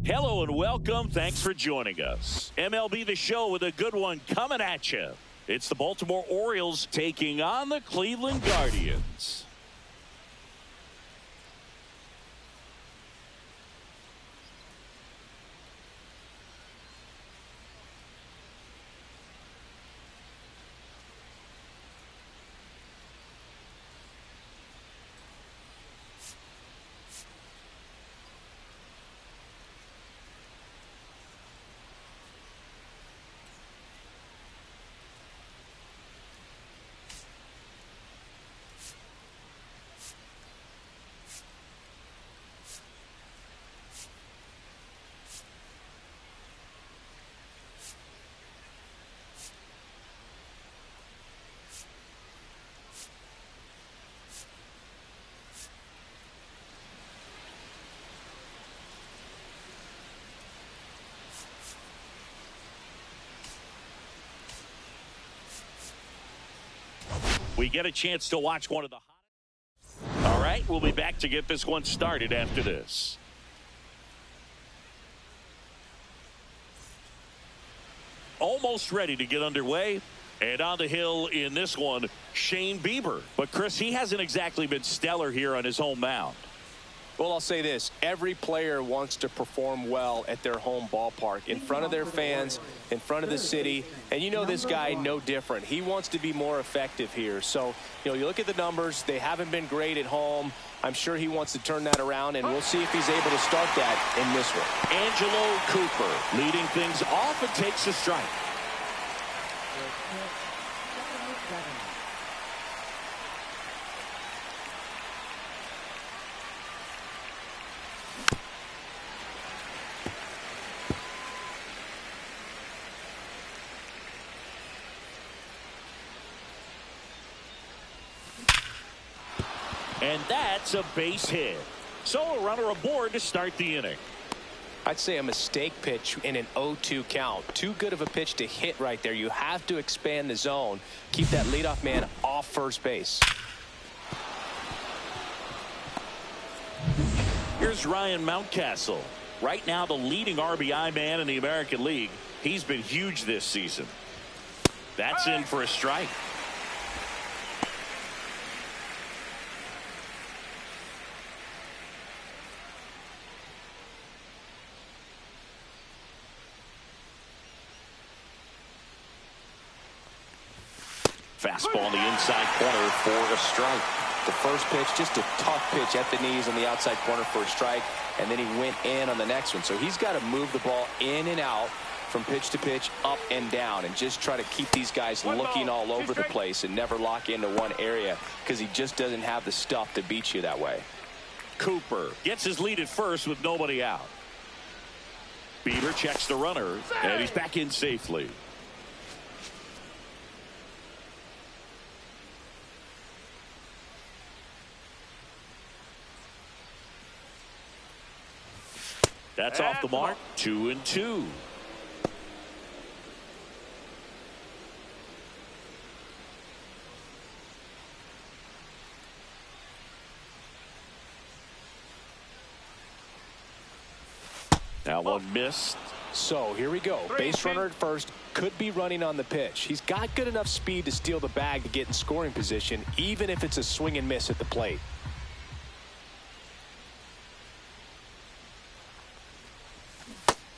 Hello and welcome. Thanks for joining us. MLB The Show with a good one coming at you. It's the Baltimore Orioles taking on the Cleveland Guardians. We get a chance to watch one of the hottest. All right, we'll be back to get this one started after this. Almost ready to get underway. And on the hill in this one, Shane Bieber. But, Chris, he hasn't exactly been stellar here on his home mound. Well, I'll say this. Every player wants to perform well at their home ballpark, in front of their fans, in front of the city. And you know this guy no different. He wants to be more effective here. So, you look at the numbers. They haven't been great at home. I'm sure he wants to turn that around, and we'll see if he's able to start that in this one. Angelo Cooper leading things off and takes a strike. And that's a base hit. So a runner aboard to start the inning. I'd say a mistake pitch in an 0-2 count. Too good of a pitch to hit right there. You have to expand the zone. Keep that leadoff man off first base. Here's Ryan Mountcastle. Right now the leading RBI man in the American League. He's been huge this season. That's in for a strike. Fastball on the inside corner for a strike. The first pitch, just a tough pitch at the knees on the outside corner for a strike, and then he went in on the next one. So he's got to move the ball in and out from pitch to pitch, up and down, and just try to keep these guys looking all over the place and never lock into one area, because he just doesn't have the stuff to beat you that way. Cooper gets his lead at first with nobody out. Bieber checks the runner, and he's back in safely. That's off the mark. 2-2. That one missed. So here we go. Base runner at first, could be running on the pitch. He's got good enough speed to steal the bag to get in scoring position, even if it's a swing and miss at the plate.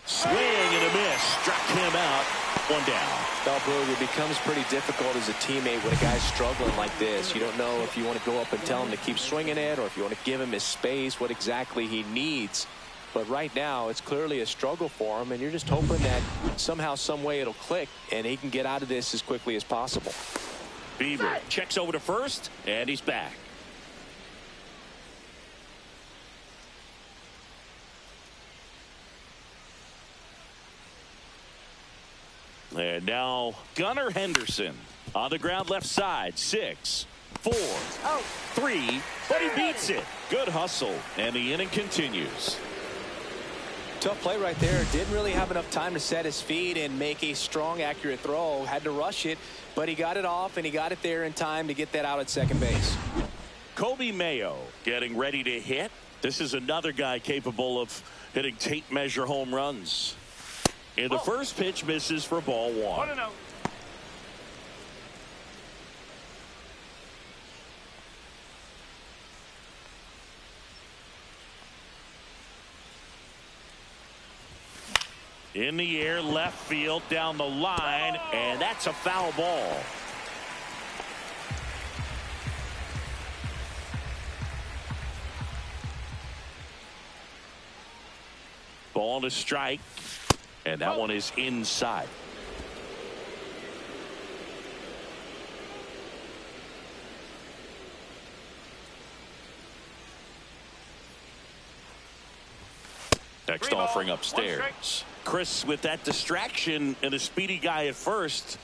Swing and a miss. Struck him out. One down. Well, Boog, it becomes pretty difficult as a teammate when a guy's struggling like this. You don't know if you want to go up and tell him to keep swinging it, or if you want to give him his space, what exactly he needs. But right now, it's clearly a struggle for him, and you're just hoping that somehow, some way it'll click, and he can get out of this as quickly as possible. Bieber checks over to first, and he's back. And now Gunnar Henderson on the ground left side. 6, 4, 3, but he beats it. Good hustle, and the inning continues. Tough play right there. Didn't really have enough time to set his feet and make a strong, accurate throw. Had to rush it, but he got it off, and he got it there in time to get that out at second base. Kobe Mayo getting ready to hit. This is another guy capable of hitting tape measure home runs. And the first pitch misses for ball 1. 1-0. In the air, left field, down the line, and that's a foul ball. Ball to strike. And that one is inside. Next offering upstairs. Chris, with that distraction and a speedy guy at first,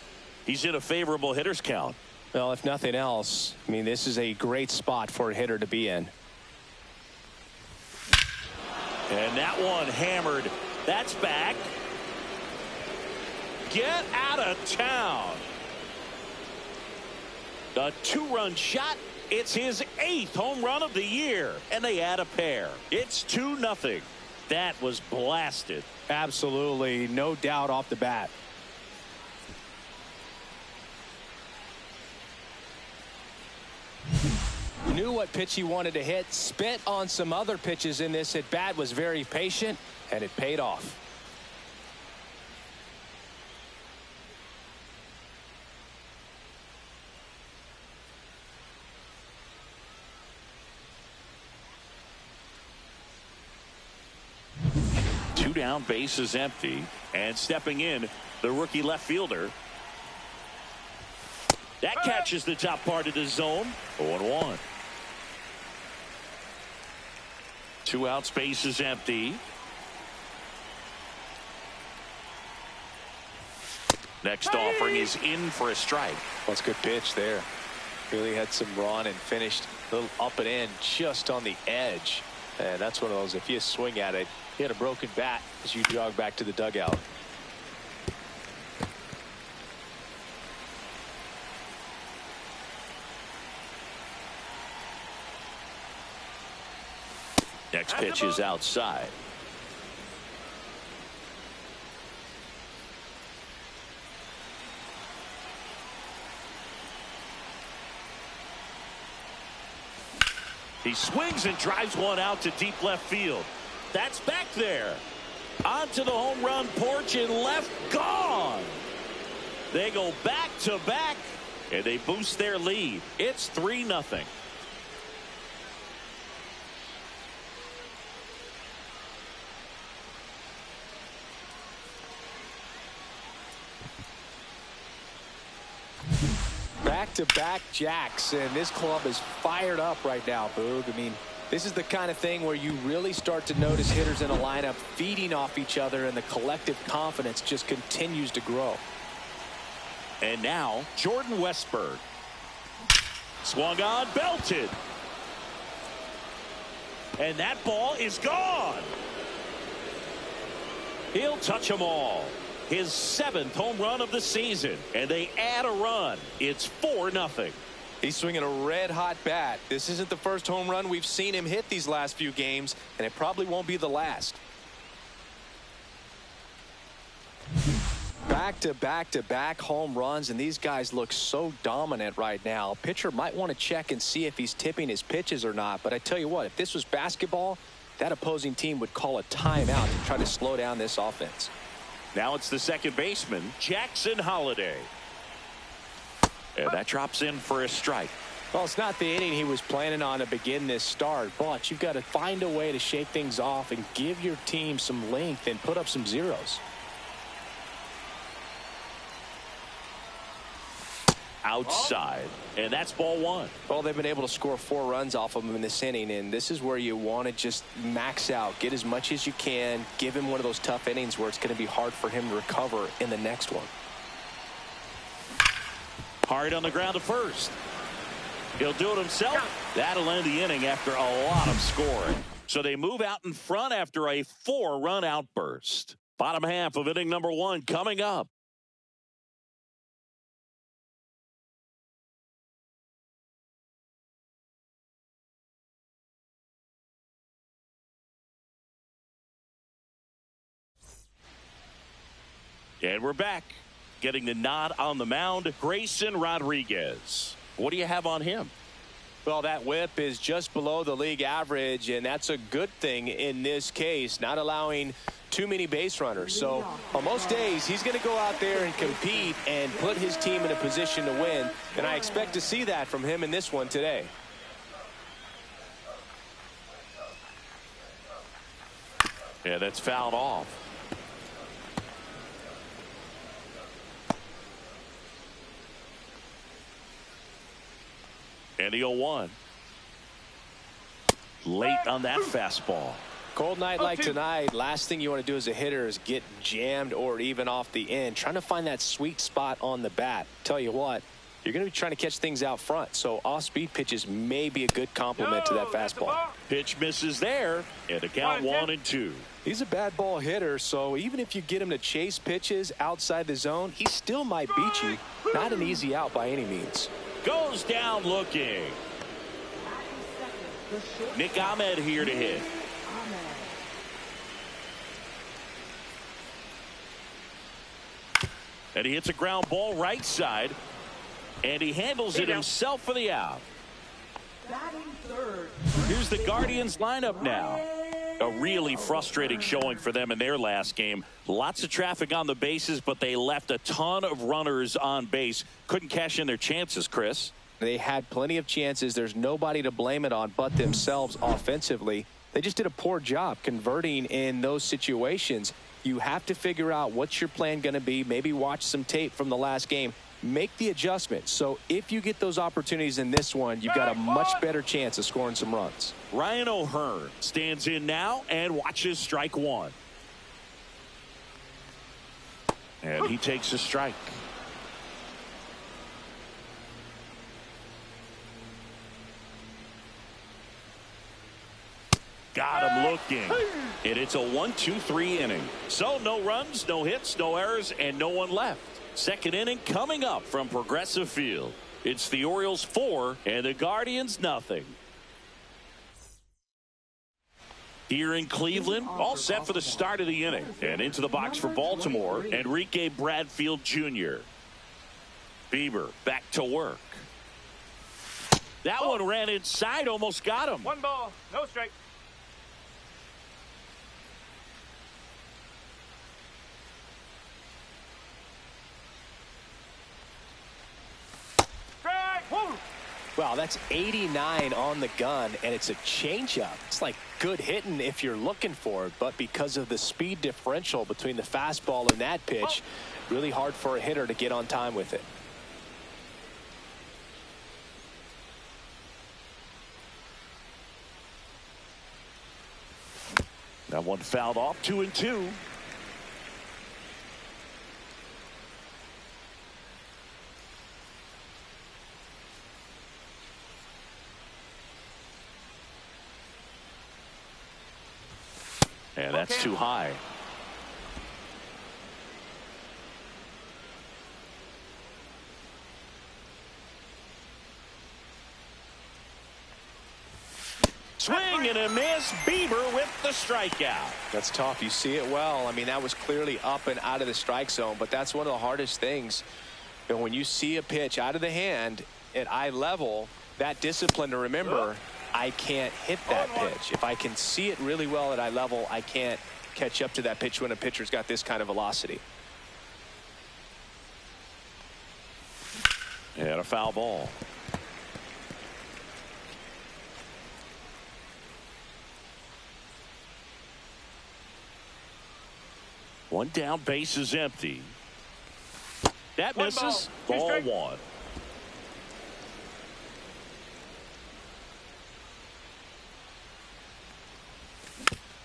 he's in a favorable hitter's count. Well, if nothing else, I mean, this is a great spot for a hitter to be in. And that one hammered. That's back. Get out of town. A two-run shot. It's his 8th home run of the year, and they add a pair. It's 2-0. That was blasted. Absolutely, no doubt off the bat. Knew what pitch he wanted to hit, spit on some other pitches in this at bat, was very patient, and it paid off. Two down, bases empty, and stepping in, the rookie left fielder. That catches the top part of the zone. 0-1. 2 outs, bases empty. Next offering is in for a strike. That's a good pitch there. Really had some run and finished a little up and in just on the edge. And that's one of those, if you swing at it, you had a broken bat as you jog back to the dugout. Next pitch is outside. He swings and drives one out to deep left field. That's back there. Onto the home run porch and left, gone. They go back to back, and they boost their lead. It's 3-0. Back-to-back jacks, and this club is fired up right now, Boog. I mean, this is the kind of thing where you really start to notice hitters in a lineup feeding off each other, and the collective confidence just continues to grow. And now, Jordan Westburg. Swung on, belted. And that ball is gone. He'll touch them all. His 7th home run of the season, and they add a run. It's 4-0. He's swinging a red-hot bat. This isn't the first home run we've seen him hit these last few games, and it probably won't be the last. Back-to-back-to-back home runs, and these guys look so dominant right now. Pitcher might want to check and see if he's tipping his pitches or not, but I tell you what, if this was basketball, that opposing team would call a timeout to try to slow down this offense. Now it's the second baseman, Jackson Holliday. And that drops in for a strike. Well, it's not the inning he was planning on to begin this start, but you've got to find a way to shake things off and give your team some length and put up some zeros. Outside, and that's ball 1. Well, they've been able to score 4 runs off of him in this inning, and this is where you want to just max out, get as much as you can, give him one of those tough innings where it's going to be hard for him to recover in the next one. Hard on the ground to first. He'll do it himself. That'll end the inning after a lot of scoring. So they move out in front after a 4-run outburst. Bottom half of inning number 1 coming up. And we're back. Getting the nod on the mound, Grayson Rodriguez. What do you have on him? Well, that whip is just below the league average, and that's a good thing in this case, not allowing too many base runners. So on most days, he's going to go out there and compete and put his team in a position to win, and I expect to see that from him in this one today. Yeah, that's fouled off. And the 0-1. Late on that fastball. Cold night like tonight, last thing you want to do as a hitter is get jammed or even off the end. Trying to find that sweet spot on the bat. Tell you what, you're going to be trying to catch things out front, so off-speed pitches may be a good complement to that fastball. Pitch misses there, and a count 1-2. He's a bad ball hitter, so even if you get him to chase pitches outside the zone, he still might beat you. Not an easy out by any means. Goes down looking. Nick Ahmed here to hit. And he hits a ground ball right side. And he handles it himself for the out. Here's the Guardians lineup now. A really frustrating showing for them in their last game. Lots of traffic on the bases, but they left a ton of runners on base. Couldn't cash in their chances, Chris. They had plenty of chances. There's nobody to blame it on but themselves offensively. They just did a poor job converting in those situations. You have to figure out what's your plan going to be. Maybe watch some tape from the last game. Make the adjustment. So if you get those opportunities in this one, you've got a much better chance of scoring some runs. Ryan O'Hearn stands in now and watches strike one. And he takes a strike. Got him looking. And it's a 1-2-3 inning. So no runs, no hits, no errors, and no one left. Second inning coming up from Progressive Field. It's the Orioles 4 and the Guardians nothing. Here in Cleveland, all set for the start of the inning. And into the box for Baltimore, Enrique Bradfield Jr. Bieber back to work. That one ran inside, almost got him. 1 ball, no strike. Wow, that's 89 on the gun, and it's a changeup. It's like good hitting if you're looking for it, but because of the speed differential between the fastball and that pitch, really hard for a hitter to get on time with it. That one fouled off, 2-2. And that's too high. Swing and a miss. Bieber with the strikeout. That's tough. You see it well. I mean, that was clearly up and out of the strike zone, but that's one of the hardest things. And when you see a pitch out of the hand at eye level, that discipline to remember, I can't hit that pitch. If I can see it really well at eye level, I can't catch up to that pitch when a pitcher's got this kind of velocity. And a foul ball. One down, base is empty. That misses. Ball one.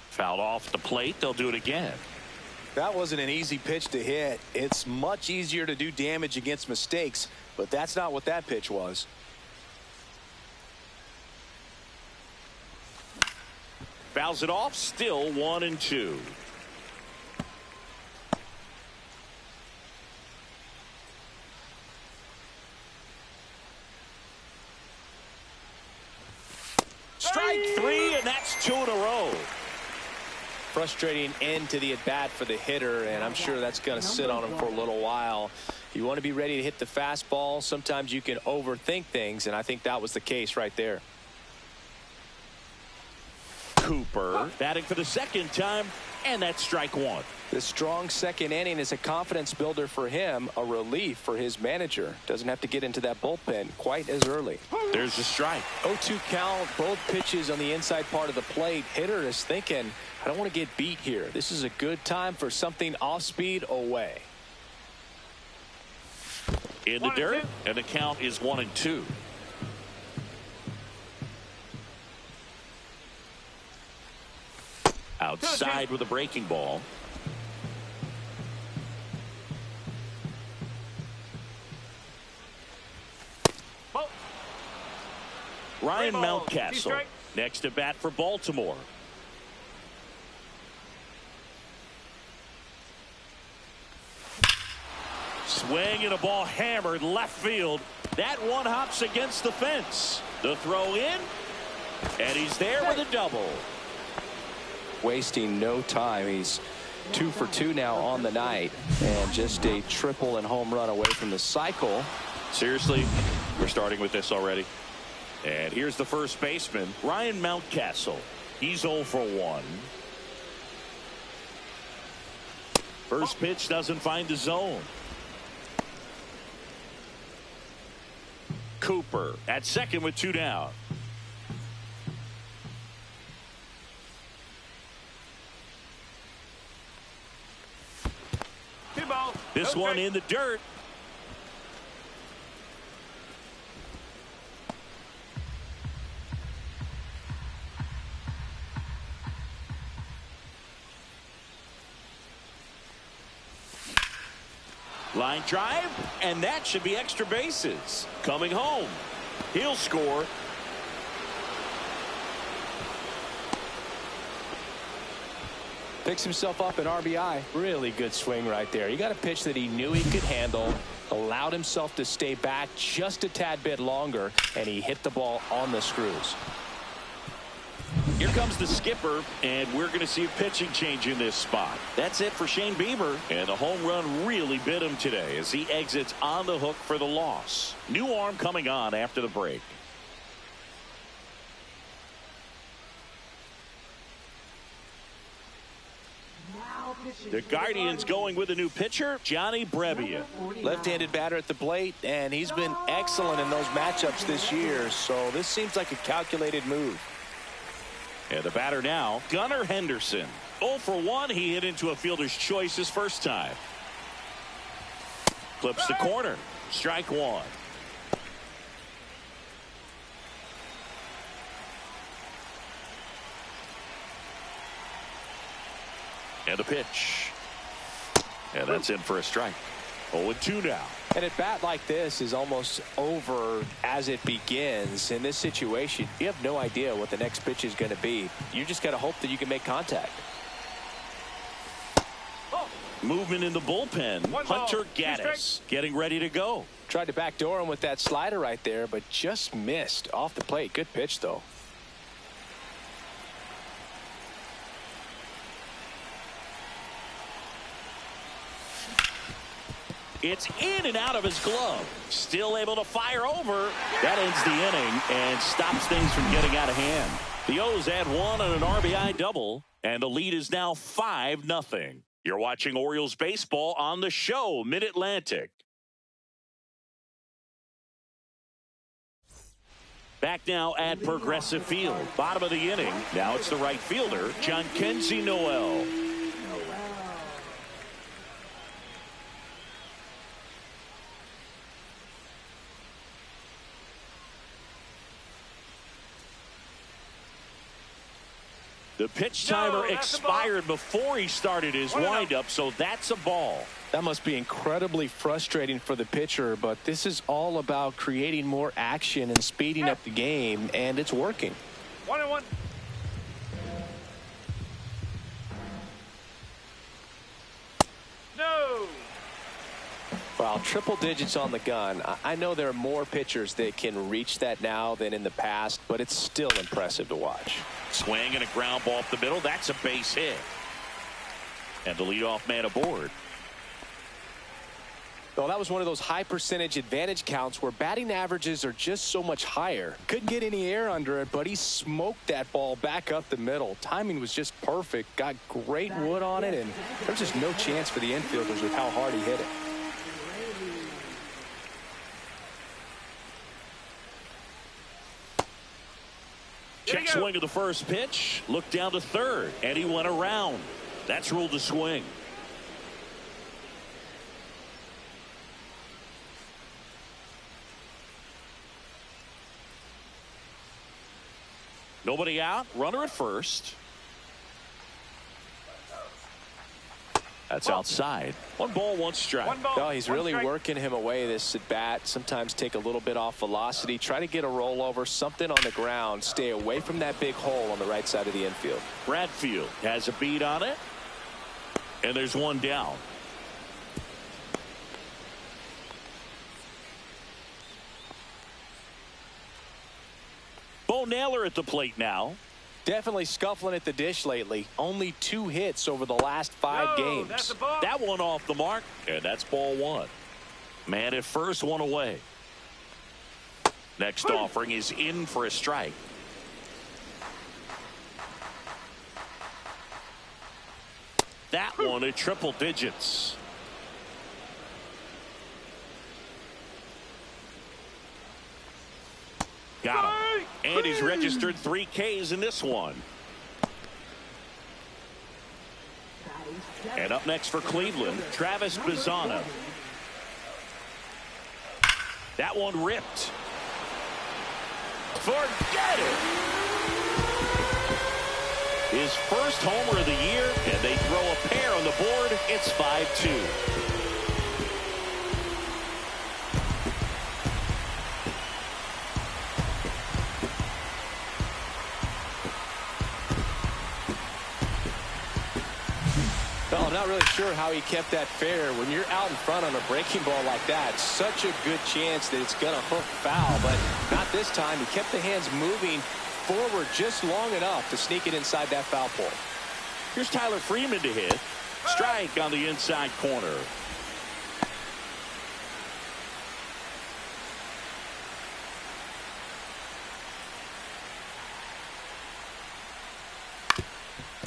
Fouled off the plate. They'll do it again. That wasn't an easy pitch to hit. It's much easier to do damage against mistakes, but that's not what that pitch was. Fouls it off. Still 1-2. Strike three, and that's 2 in a row. Frustrating end to the at-bat for the hitter, and I'm sure that's going to sit on him for a little while. You want to be ready to hit the fastball. Sometimes you can overthink things, and I think that was the case right there. Cooper batting for the second time, and that's strike one. The strong second inning is a confidence builder for him, a relief for his manager. Doesn't have to get into that bullpen quite as early. There's the strike. 0-2 count, both pitches on the inside part of the plate. Hitter is thinking, I don't want to get beat here. This is a good time for something off speed away. In the dirt, and the count is 1-2. Outside with a breaking ball. Ryan Mountcastle next to bat for Baltimore. Swing and a ball hammered left field. That one hops against the fence. The throw in, and he's there with a double. Wasting no time. He's 2 for 2 now on the night, and just a triple and home run away from the cycle. Seriously, we're starting with this already. And here's the first baseman, Ryan Mountcastle. He's 0 for 1. First pitch doesn't find the zone. Cooper at second with 2 down. This one in the dirt. Line drive, and that should be extra bases. Coming home, he'll score. Picks himself up an RBI. Really good swing right there. He got a pitch that he knew he could handle, allowed himself to stay back just a tad bit longer, and he hit the ball on the screws. Here comes the skipper, and we're going to see a pitching change in this spot. That's it for Shane Bieber, and the home run really bit him today as he exits on the hook for the loss. New arm coming on after the break. The Guardians going with a new pitcher, Johnny Brebbia. Left-handed batter at the plate, and he's been excellent in those matchups this year, so this seems like a calculated move. And the batter now, Gunnar Henderson. 0 for 1. He hit into a fielder's choice his first time. Clips the corner. Strike 1. And a pitch. And that's in for a strike. 0-2 now. And at bat like this is almost over as it begins. In this situation, you have no idea what the next pitch is going to be. You just got to hope that you can make contact. Movement in the bullpen. Hunter Gaddis getting ready to go. Tried to backdoor him with that slider right there, but just missed off the plate. Good pitch, though. It's in and out of his glove. Still able to fire over. That ends the inning and stops things from getting out of hand. The O's add 1 on an RBI double, and the lead is now 5-0. You're watching Orioles baseball on the show, Mid-Atlantic. Back now at Progressive Field. Bottom of the inning. Now it's the right fielder, Jhonkensy Noel. The pitch timer expired before he started his windup, so that's a ball. That must be incredibly frustrating for the pitcher, but this is all about creating more action and speeding up the game, and it's working. 1-1. No. Wow, triple digits on the gun. I know there are more pitchers that can reach that now than in the past, but it's still impressive to watch. Swing and a ground ball up the middle. That's a base hit. And the leadoff man aboard. Well, that was one of those high percentage advantage counts where batting averages are just so much higher. Couldn't get any air under it, but he smoked that ball back up the middle. Timing was just perfect. Got great wood on it, and there's just no chance for the infielders with how hard he hit it. Check swing of the first pitch. Looked down to third, and he went around. That's ruled a swing. Nobody out. Runner at first. That's outside. 1 ball, 1 strike. No, he's really working him away this at bat. Sometimes take a little bit off velocity. Try to get a rollover, something on the ground. Stay away from that big hole on the right side of the infield. Bradfield has a beat on it. And there's 1 down. Nailer at the plate now. Definitely scuffling at the dish lately. Only 2 hits over the last 5 games. That one off the mark, and that's ball 1. Man at first, 1 away. Next offering is in for a strike. That one at triple digits. Got him. And he's registered 3 Ks in this one. And up next for Cleveland, Travis Bazzana. That one ripped. Forget it. His first homer of the year, and they throw a pair on the board. It's 5-2. Well, I'm not really sure how he kept that fair. When you're out in front on a breaking ball like that, such a good chance that it's going to hook foul, but not this time. He kept the hands moving forward just long enough to sneak it inside that foul pole. Here's Tyler Freeman to hit. Strike on the inside corner.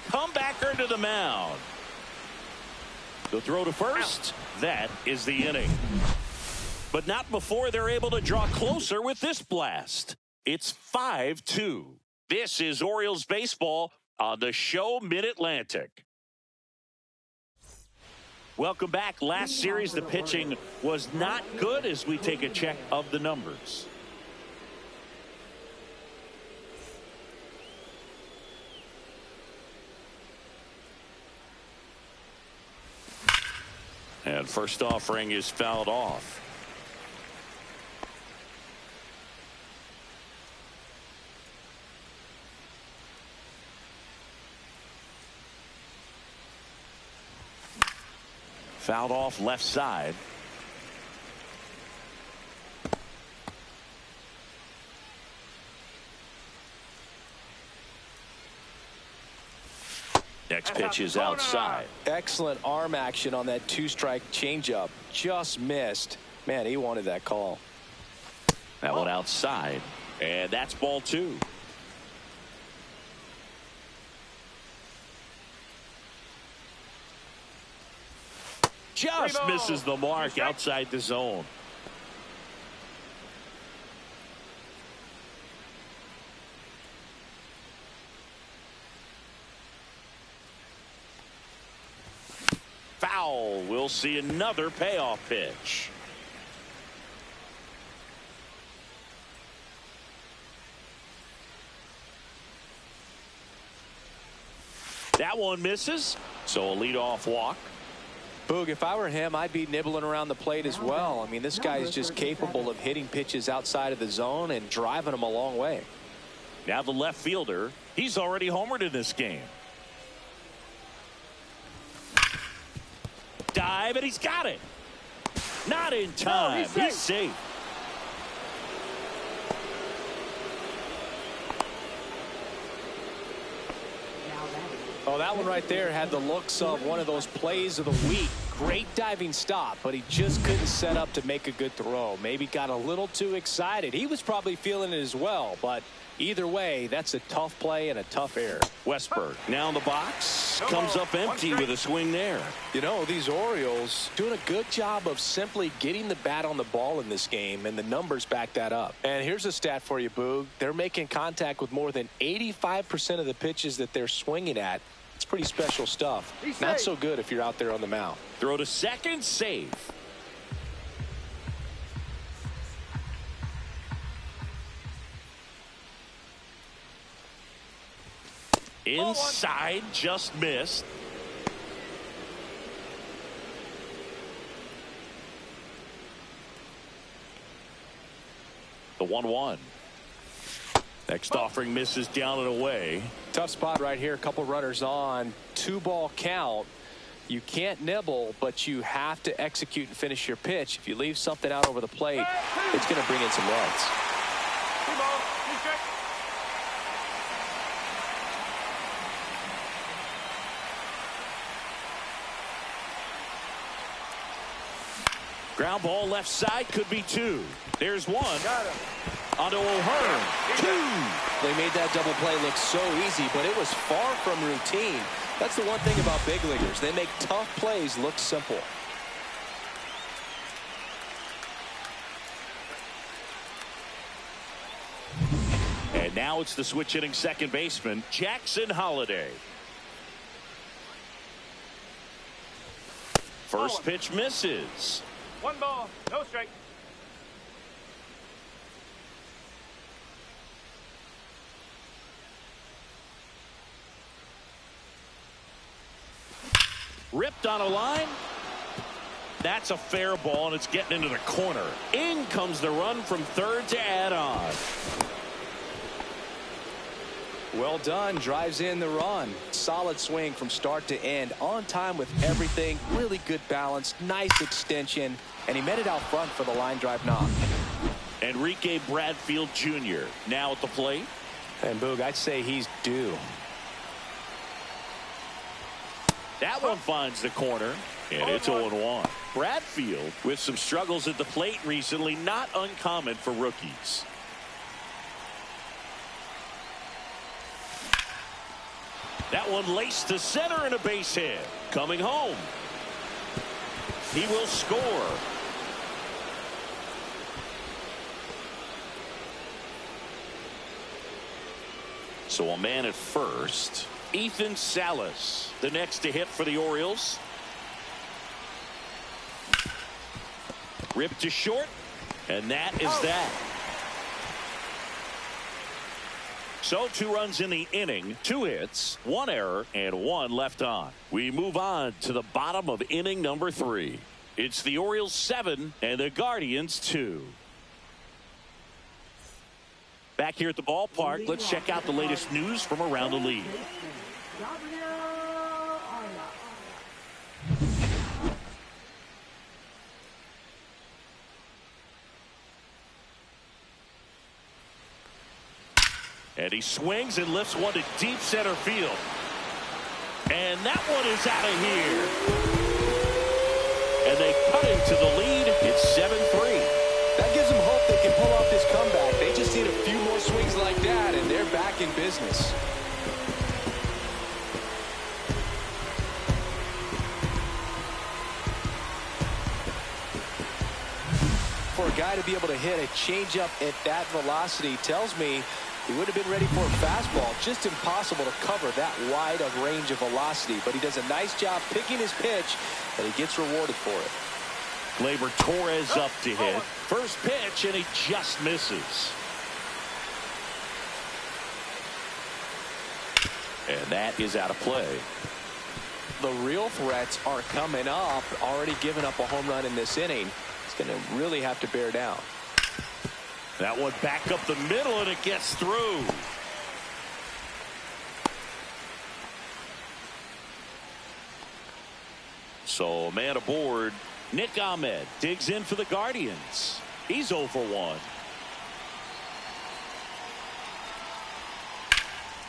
Comebacker to the mound. The throw to first. That is the inning. But not before they're able to draw closer with this blast. It's 5-2. This is Orioles baseball on the show Mid-Atlantic. Welcome back. Last series, the pitching was not good as we take a check of the numbers. And first offering is fouled off. Fouled off left side. Next pitch is outside. Excellent arm action on that 2-strike changeup. Just missed. Man, he wanted that call. That one outside. And that's ball 2. Just misses the mark outside the zone. Foul. We'll see another payoff pitch. That one misses, so a leadoff walk. Boog, if I were him, I'd be nibbling around the plate as well. I mean, this guy is just capable of hitting pitches outside of the zone and driving them a long way. Now the left fielder, he's already homered in this game. Dive, and he's got it. Not in time. No, he's safe. Oh, that one right there had the looks of one of those plays of the week. Great diving stop, but he just couldn't set up to make a good throw. Maybe got a little too excited. He was probably feeling it as well, but either way, that's a tough play and a tough error. Westberg now in the box. Comes up empty with a swing there. You know, these Orioles doing a good job of simply getting the bat on the ball in this game, and the numbers back that up. And here's a stat for you, Boog. They're making contact with more than 85% of the pitches that they're swinging at. It's pretty special stuff. Not so good if you're out there on the mound. Throw to second, save. Inside, just missed. The 1-1. Next offering misses down and away. Tough spot right here. A couple runners on. 2-ball count. You can't nibble, but you have to execute and finish your pitch. If you leave something out over the plate, it's going to bring in some runs. Ground ball left side, could be 2. There's 1. Got him. Onto O'Hearn. 2. They made that double play look so easy, but it was far from routine. That's the one thing about big leaguers. They make tough plays look simple. And now it's the switch hitting second baseman, Jackson Holliday. First pitch misses. 1 ball, no strike. Ripped on a line. That's a fair ball, and it's getting into the corner. In comes the run from third to add on. Well done. Drives in the run. Solid swing from start to end. On time with everything. Really good balance. Nice extension. And he met it out front for the line drive knock. Enrique Bradfield Jr. now at the plate. And Boog, I'd say he's due. That one finds the corner, and it's 0-1. Bradfield with some struggles at the plate recently, not uncommon for rookies. That one laced to center and a base hit. Coming home. He will score. So a man at first. Ethan Salas, the next to hit for the Orioles. Ripped to short, and that is that. So 2 runs in the inning, 2 hits, 1 error, and 1 left on. We move on to the bottom of inning number 3. It's the Orioles 7 and the Guardians 2. Back here at the ballpark, let's check out the latest news from around the league. And he swings and lifts one to deep center field. And that one is out of here. And they cut into the lead. It's 7-3. That gives them hope they can pull off this comeback. They just need a few more swings like that, and they're back in business. For a guy to be able to hit a changeup at that velocity tells me he would have been ready for a fastball. Just impossible to cover that wide of range of velocity. But he does a nice job picking his pitch, and he gets rewarded for it. Gleyber Torres up to hit. First pitch, and he just misses. And that is out of play. The real threats are coming up. Already giving up a home run in this inning. He's going to really have to bear down. That one back up the middle, and it gets through. So man aboard. Nick Ahmed digs in for the Guardians. He's 0 for 1.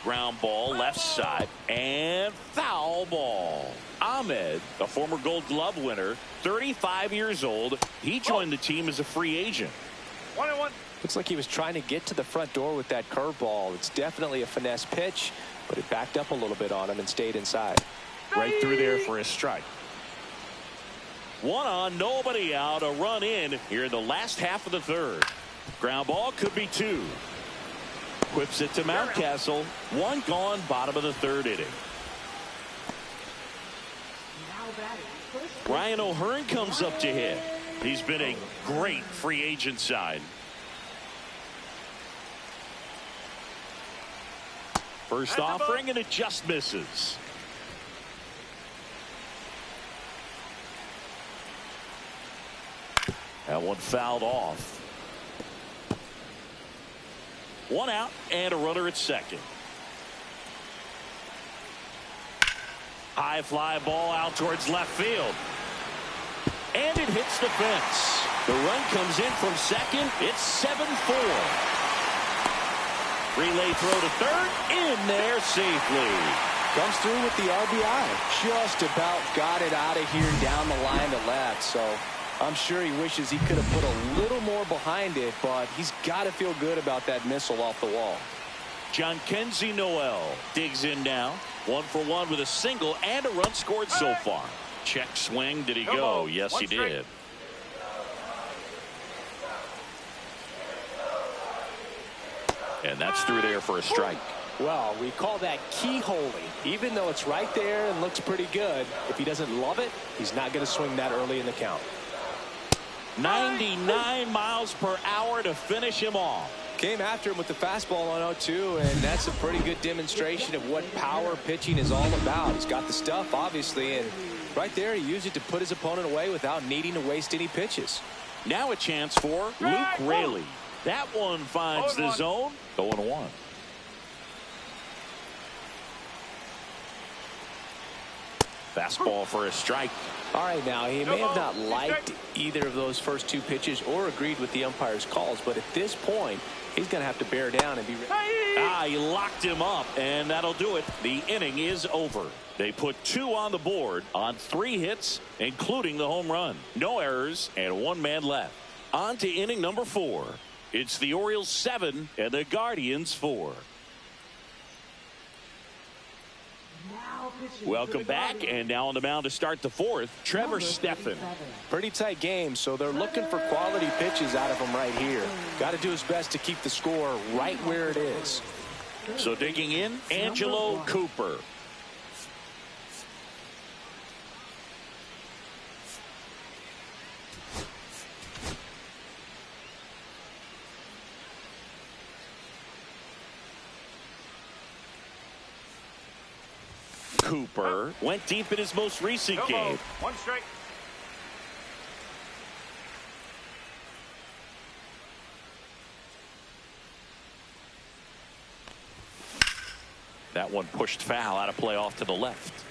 Ground ball left side and foul ball. Ahmed, a former Gold Glove winner, 35 years old. He joined the team as a free agent. 1-1. Looks like he was trying to get to the front door with that curveball. It's definitely a finesse pitch, but it backed up a little bit on him and stayed inside. Right through there for a strike. 1 on, nobody out, a run in here in the last half of the 3rd. Ground ball could be 2. Whips it to Mountcastle. 1 gone, bottom of the 3rd inning. Ryan O'Hearn comes up to hit. He's been a great free agent sign. First offering, and it just misses. That one fouled off. 1 out and a runner at second. High fly ball out towards left field. And it hits the fence. The run comes in from second. It's 7-4. Relay throw to third. In there safely. Comes through with the RBI. Just about got it out of here down the line to left. So I'm sure he wishes he could have put a little more behind it, but he's got to feel good about that missile off the wall. Jhonkensy Noel digs in now. 1 for 1 with a single and a run scored so far. Check swing. Did he go? Yes, he did. And that's through there for a strike. Well, we call that keyholing. Even though it's right there and looks pretty good, if he doesn't love it, he's not going to swing that early in the count. 99 miles per hour to finish him off. Came after him with the fastball on 0-2, and that's a pretty good demonstration of what power pitching is all about. He's got the stuff, obviously, and right there he used it to put his opponent away without needing to waste any pitches. Now a chance for Luke Raley. That one finds the zone. 0-1. Fastball for a strike. All right, now he may have not liked either of those first 2 pitches or agreed with the umpire's calls, but at this point, he's going to have to bear down and be ready. He locked him up, and that'll do it. The inning is over. They put 2 on the board on 3 hits, including the home run. No errors and 1 man left. On to inning number 4. It's the Orioles 7 and the Guardians 4. Welcome back, and now on the mound to start the 4th, Trevor Stephan. Pretty tight game, so they're looking for quality pitches out of him right here. Got to do his best to keep the score right where it is. So digging in, Angelo Cooper. Cooper went deep in his most recent game. 1 strike. That one pushed foul, out of play off to the left.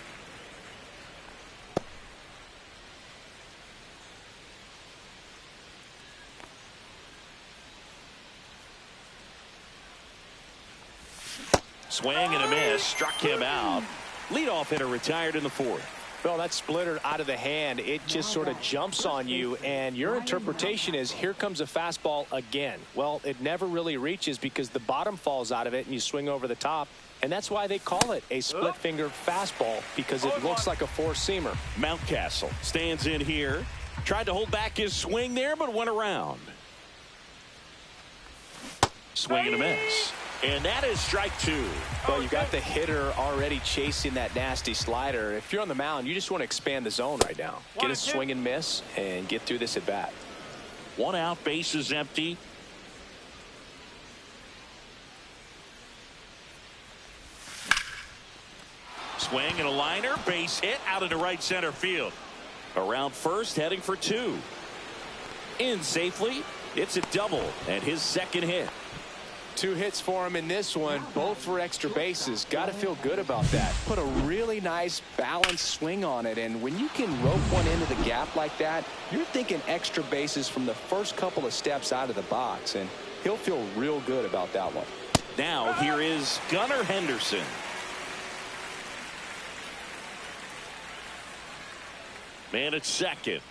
Swing and a miss, struck him out. Leadoff hitter retired in the 4th. Well, that splitter out of the hand, it just sort of jumps on you, and your interpretation is here comes a fastball again. Well, it never really reaches because the bottom falls out of it and you swing over the top, and that's why they call it a split finger fastball, because it looks like a 4-seamer. Mountcastle stands in here, tried to hold back his swing there, but went around. Swing and a miss. And that is strike 2. Well, you got the hitter already chasing that nasty slider. If you're on the mound, you just want to expand the zone right now. Get a swing and miss and get through this at bat. 1 out, base is empty. Swing and a liner, base hit out into right center field. Around first, heading for 2. In safely, it's a double and his 2nd hit. 2 hits for him in this one, both for extra bases. Got to feel good about that. Put a really nice balanced swing on it, and when you can rope one into the gap like that, you're thinking extra bases from the first couple of steps out of the box, and he'll feel real good about that one. Now here is Gunnar Henderson. Man at second.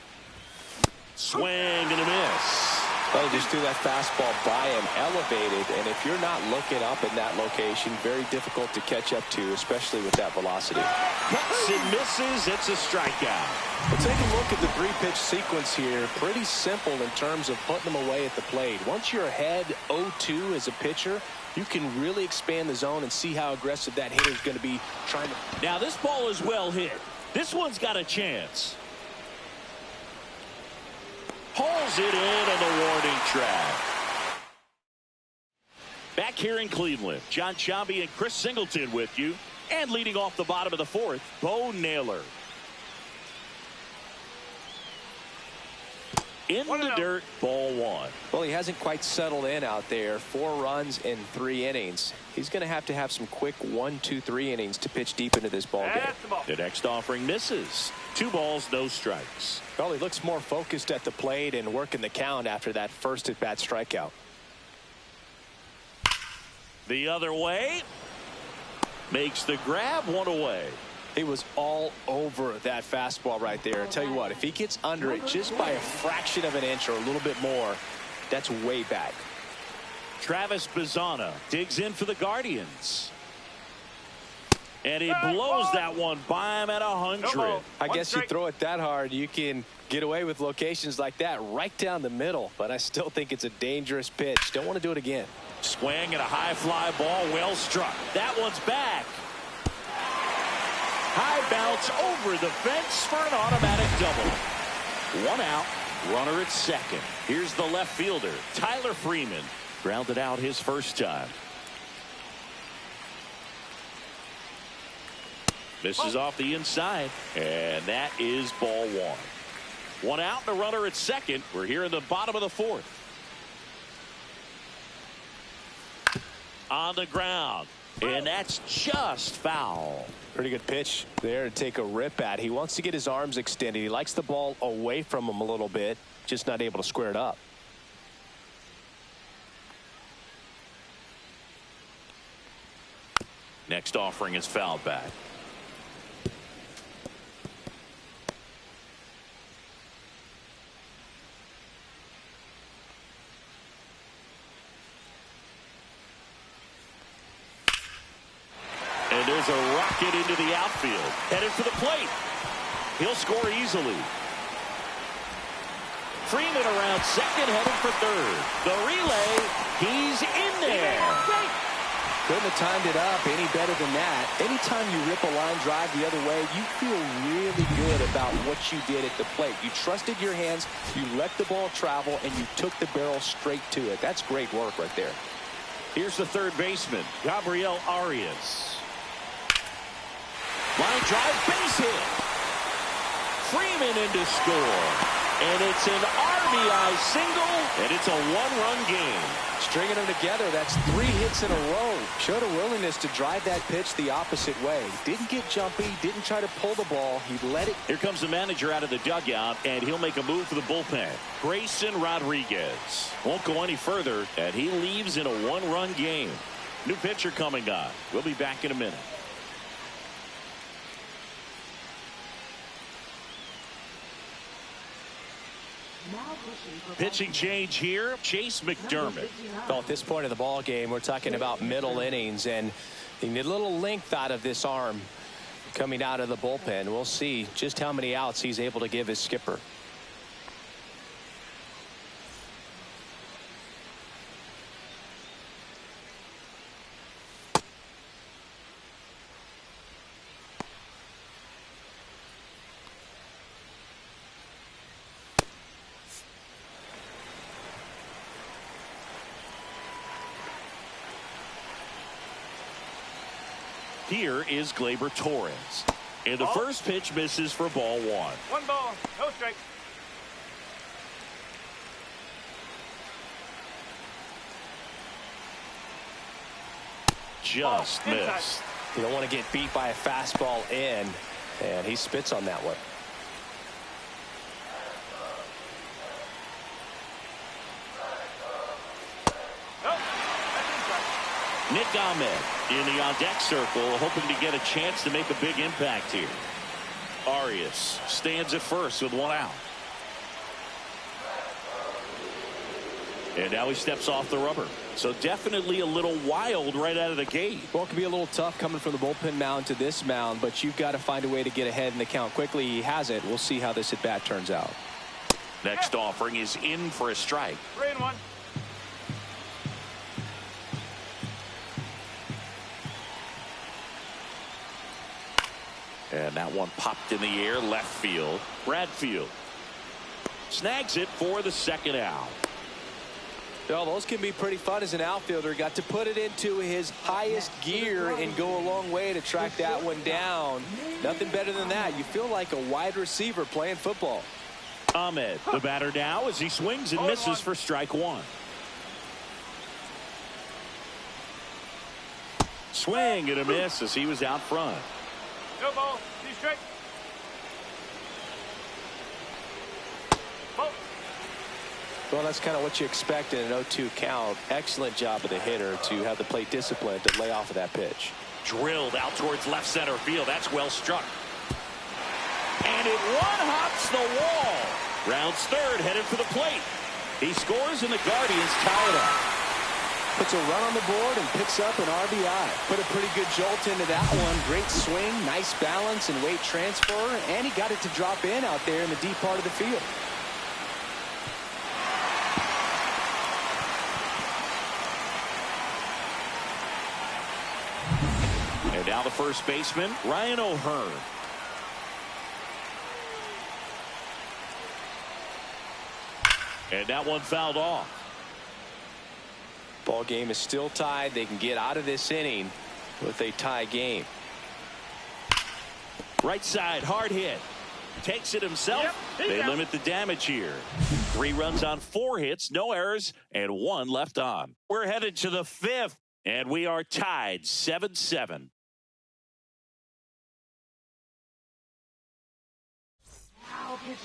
Swing and a miss. Well, he just threw that fastball by him, elevated, and if you're not looking up in that location, very difficult to catch up to, especially with that velocity. Cuts and misses. It's a strikeout. Well, take a look at the 3-pitch sequence here. Pretty simple in terms of putting them away at the plate. Once you're ahead 0-2 as a pitcher, you can really expand the zone and see how aggressive that hitter is going to be trying to. Now this ball is well hit. This one's got a chance. Hauls it in on the warning track. Back here in Cleveland, John Sciambi and Chris Singleton with you. And leading off the bottom of the 4th, Bo Naylor. In the dirt, ball 1. Well, he hasn't quite settled in out there. 4 runs in 3 innings. He's going to have some quick 1, 2, 3 innings to pitch deep into this ball game. The next offering misses. 2 balls, no strikes. Well, he looks more focused at the plate and working the count after that first at-bat strikeout. The other way. Makes the grab, 1 away. He was all over that fastball right there. I'll tell you what, if he gets under it just by a fraction of an inch or a little bit more, that's way back. Travis Bazzana digs in for the Guardians. And he blows that one by him at 100. I guess you throw it that hard, you can get away with locations like that right down the middle. But I still think it's a dangerous pitch. Don't want to do it again. Swing and a high fly ball, well struck. That one's back. High bounce over the fence for an automatic double. 1 out, runner at second. Here's the left fielder, Tyler Freeman. Grounded out his first time. Misses off the inside, and that is ball 1. 1 out and a runner at second. We're here in the bottom of the 4th. On the ground, and that's just foul. Pretty good pitch there to take a rip at. He wants to get his arms extended. He likes the ball away from him a little bit, just not able to square it up. Next offering is fouled back. And there's a rocket into the outfield. Headed for the plate. He'll score easily. Freeman around second, headed for third. The relay, he's in there. Couldn't have timed it up any better than that. Anytime you rip a line drive the other way, you feel really good about what you did at the plate. You trusted your hands, you let the ball travel, and you took the barrel straight to it. That's great work right there. Here's the third baseman, Gabriel Arias. Line drive, base hit. Freeman in to score. And it's an RBI single, and it's a 1-run game. Stringing them together, that's 3 hits in a row. Showed a willingness to drive that pitch the opposite way. Didn't get jumpy, didn't try to pull the ball. He let it. Here comes the manager out of the dugout, and he'll make a move for the bullpen. Grayson Rodriguez won't go any further, and he leaves in a 1-run game. New pitcher coming on. We'll be back in a minute. Pitching change here, Chase McDermott. Well, at this point of the ball game, we're talking about middle innings, and you need a little length out of this arm coming out of the bullpen. We'll see just how many outs he's able to give his skipper. Here is Gleyber Torres. And the first pitch misses for ball 1. 1 ball, no strike. Just missed. You don't want to get beat by a fastball in, and he spits on that one. Nick Ahmed in the on-deck circle, hoping to get a chance to make a big impact here. Arias stands at first with 1 out. And now he steps off the rubber. So definitely a little wild right out of the gate. Well, it can be a little tough coming from the bullpen mound to this mound, but you've got to find a way to get ahead in the count quickly. He has it. We'll see how this at-bat turns out. Next offering is in for a strike. 3-1. And that one popped in the air, left field. Bradfield snags it for the second out. Well, those can be pretty fun as an outfielder. Got to put it into his highest gear and go a long way to track that one down. Nothing better than that. You feel like a wide receiver playing football. Ahmed, the batter now, as he swings and misses for strike 1. Swing and a miss as he was out front. No ball, 2 strike. Ball. Well, that's kind of what you expect in an 0-2 count. Excellent job of the hitter to have the plate discipline to lay off of that pitch. Drilled out towards left center field. That's well struck. And it one-hops the wall. Rounds third, headed for the plate. He scores and the Guardians tie it up. Puts a run on the board and picks up an RBI. Put a pretty good jolt into that one. Great swing, nice balance and weight transfer. And he got it to drop in out there in the deep part of the field. And now the first baseman, Ryan O'Hearn. And that one fouled off. Ball game is still tied. They can get out of this inning with a tie game. Right side, hard hit. Takes it himself. Yep, they limit the damage here. 3 runs on 4 hits, no errors, and 1 left on. We're headed to the 5th, and we are tied 7-7.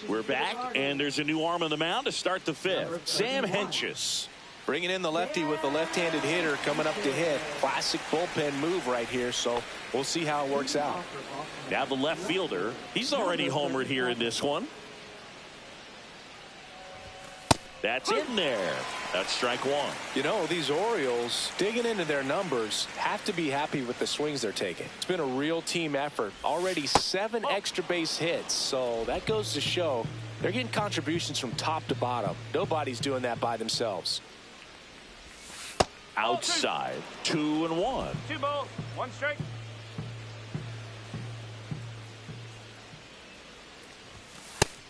We're back, and there's a new arm on the mound to start the 5th. Sam Hentges. Bringing in the lefty with the left-handed hitter coming up to hit. Classic bullpen move right here, so we'll see how it works out. Now the left fielder. He's already homered here in this one. That's in there. That's strike 1. You know, these Orioles, digging into their numbers, have to be happy with the swings they're taking. It's been a real team effort. Already 7 extra base hits, so that goes to show they're getting contributions from top to bottom. Nobody's doing that by themselves. Outside, 2-1. 2 balls, 1 strike.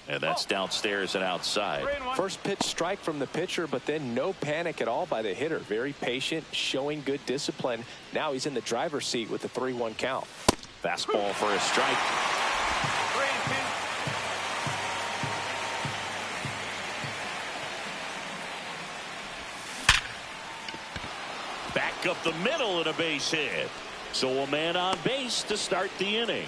And that's downstairs and outside. 3-1. First pitch strike from the pitcher, but then no panic at all by the hitter. Very patient, showing good discipline. Now he's in the driver's seat with the 3-1 count. Fastball for a strike. 3-2. Back up the middle and a base hit. So a man on base to start the inning.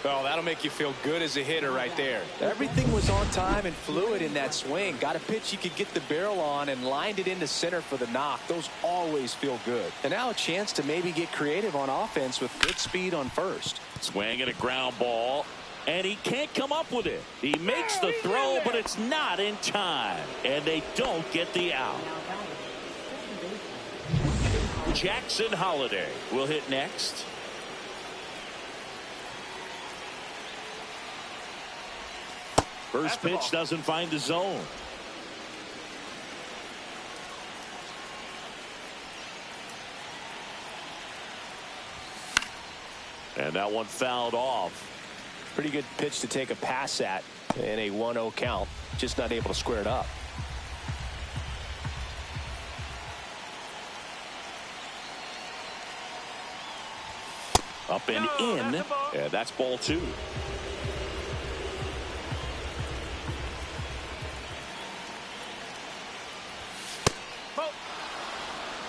Oh, that'll make you feel good as a hitter right there. Everything was on time and fluid in that swing. Got a pitch you could get the barrel on and lined it into center for the knock. Those always feel good. And now a chance to maybe get creative on offense with good speed on first. Swing at a ground ball. And he can't come up with it. He makes the throw, but it's not in time. And they don't get the out. Jackson Holliday will hit next. First pitch doesn't find the zone. And that one fouled off. Pretty good pitch to take a pass at in a 1-0 count. Just not able to square it up. Up and in. And that's ball 2.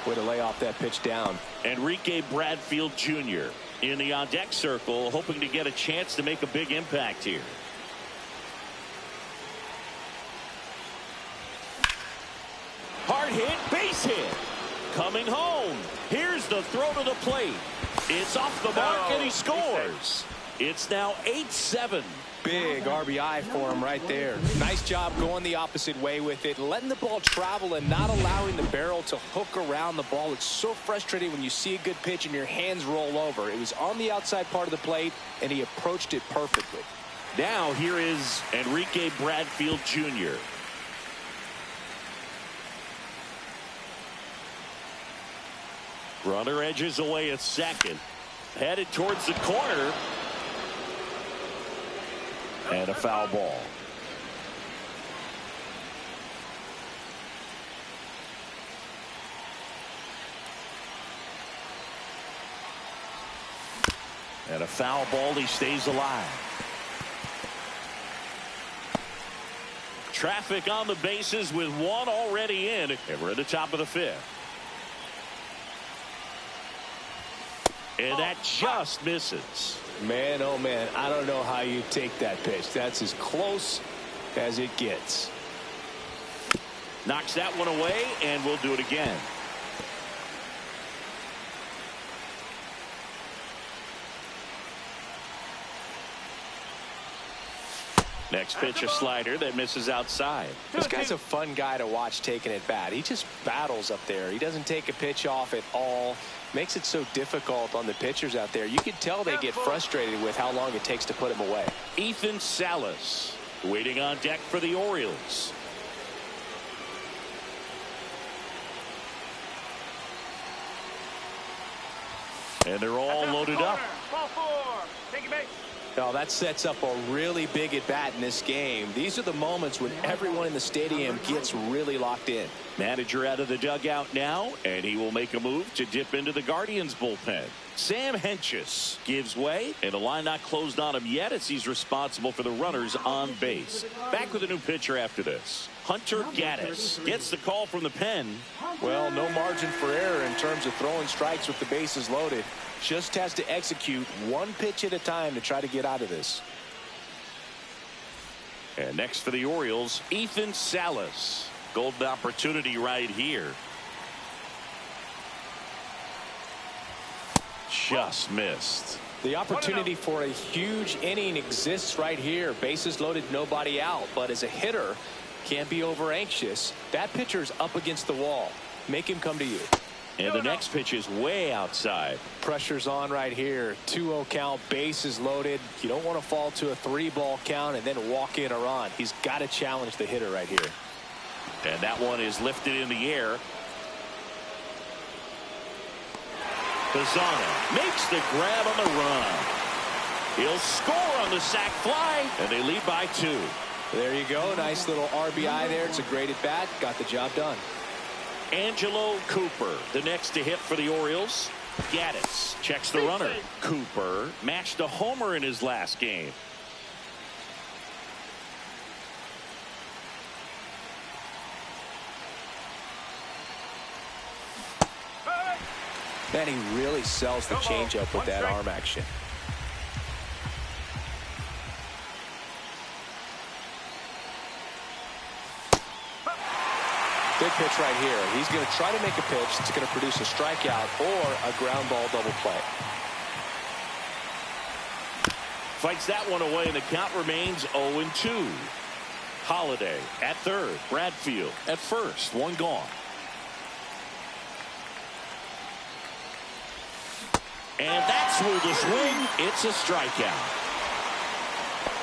Way to lay off that pitch down. Enrique Bradfield Jr. in the on-deck circle, hoping to get a chance to make a big impact here. Hard hit, base hit. Coming home. Here's the throw to the plate. It's off the mark and he scores. It's now 8-7. Big RBI for him right there. Nice job going the opposite way with it, letting the ball travel and not allowing the barrel to hook around the ball. It's so frustrating when you see a good pitch and your hands roll over. It was on the outside part of the plate and he approached it perfectly. Now here is Enrique Bradfield Jr. Runner edges away at second. Headed towards the corner. And a foul ball. And a foul ball. He stays alive. Traffic on the bases with 1 already in. And we're at the top of the 5th. And that just misses. Man, oh man, I don't know how you take that pitch. That's as close as it gets. Knocks that one away, and we'll do it again. Next pitch, a slider that misses outside. This guy's a fun guy to watch taking at bat. He just battles up there. He doesn't take a pitch off at all. Makes it so difficult on the pitchers out there. You can tell they get frustrated with how long it takes to put him away. Ethan Salas waiting on deck for the Orioles. And they're all loaded up. Ball 4. Take it, base. Now that sets up a really big at bat in this game. These are the moments when everyone in the stadium gets really locked in. Manager out of the dugout now, and he will make a move to dip into the Guardians bullpen. Sam Hentges gives way, and the line not closed on him yet as he's responsible for the runners on base. Back with a new pitcher after this. Hunter Gaddis gets the call from the pen. Well, no margin for error in terms of throwing strikes with the bases loaded. Just has to execute one pitch at a time to try to get out of this. And next for the Orioles, Ethan Salas. Golden opportunity right here. Just missed. The opportunity for a huge inning exists right here. Bases loaded, nobody out. But as a hitter, can't be over anxious. That pitcher's up against the wall. Make him come to you. And the next pitch is way outside. Pressure's on right here. 2-0 count, bases loaded. You don't want to fall to a 3-ball count and then walk in or on. He's got to challenge the hitter right here. And that one is lifted in the air. Pizzano makes the grab on the run. He'll score on the sac fly, and they lead by 2. There you go. Nice little RBI there. It's a great at bat. Got the job done. Angelo Cooper, the next to hit for the Orioles. Gaddis checks the runner. Cooper matched a homer in his last game. Man, he really sells the changeup with that arm action. Big pitch right here. He's going to try to make a pitch that's going to produce a strikeout or a ground ball double play. Fights that one away, and the count remains 0-2. Holiday at third. Bradfield at first. One gone. And that's where the swing. It's a strikeout.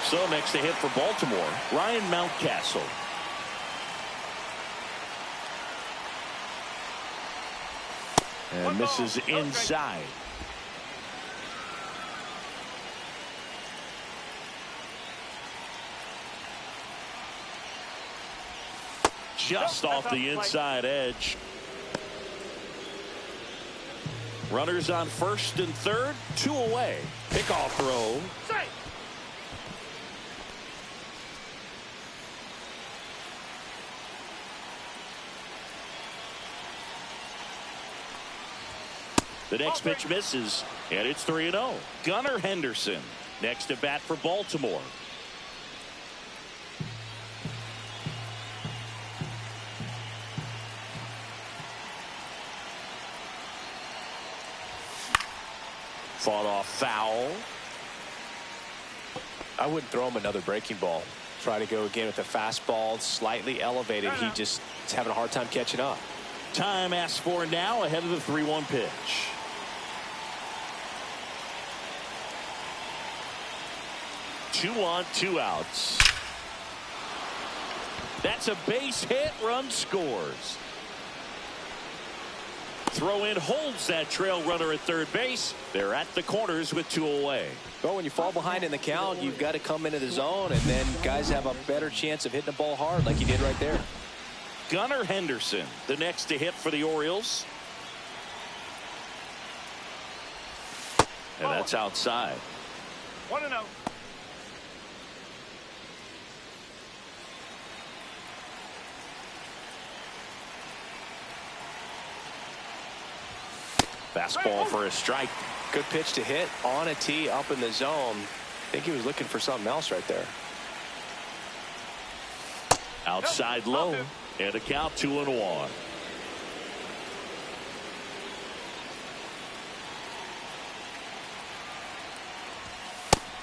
So next to hit for Baltimore, Ryan Mountcastle. And misses inside. Just off the inside edge. Runners on first and third, 2 away. Pickoff throw. The next pitch misses, and it's 3-0. Gunnar Henderson next to bat for Baltimore. Fought off foul. I wouldn't throw him another breaking ball. Try to go again with the fastball, slightly elevated. He just is having a hard time catching up. Time asked for now ahead of the 3-1 pitch. Two on, 2 outs. That's a base hit. Run scores. Throw in holds that trail runner at third base. They're at the corners with 2 away. Well, when you fall behind in the count, you've got to come into the zone, and then guys have a better chance of hitting the ball hard like he did right there. Gunnar Henderson, the next to hit for the Orioles. And that's outside. 1-0. Fastball for a strike. Good pitch to hit on a tee up in the zone. I think he was looking for something else right there. Outside low, and a count 2-1.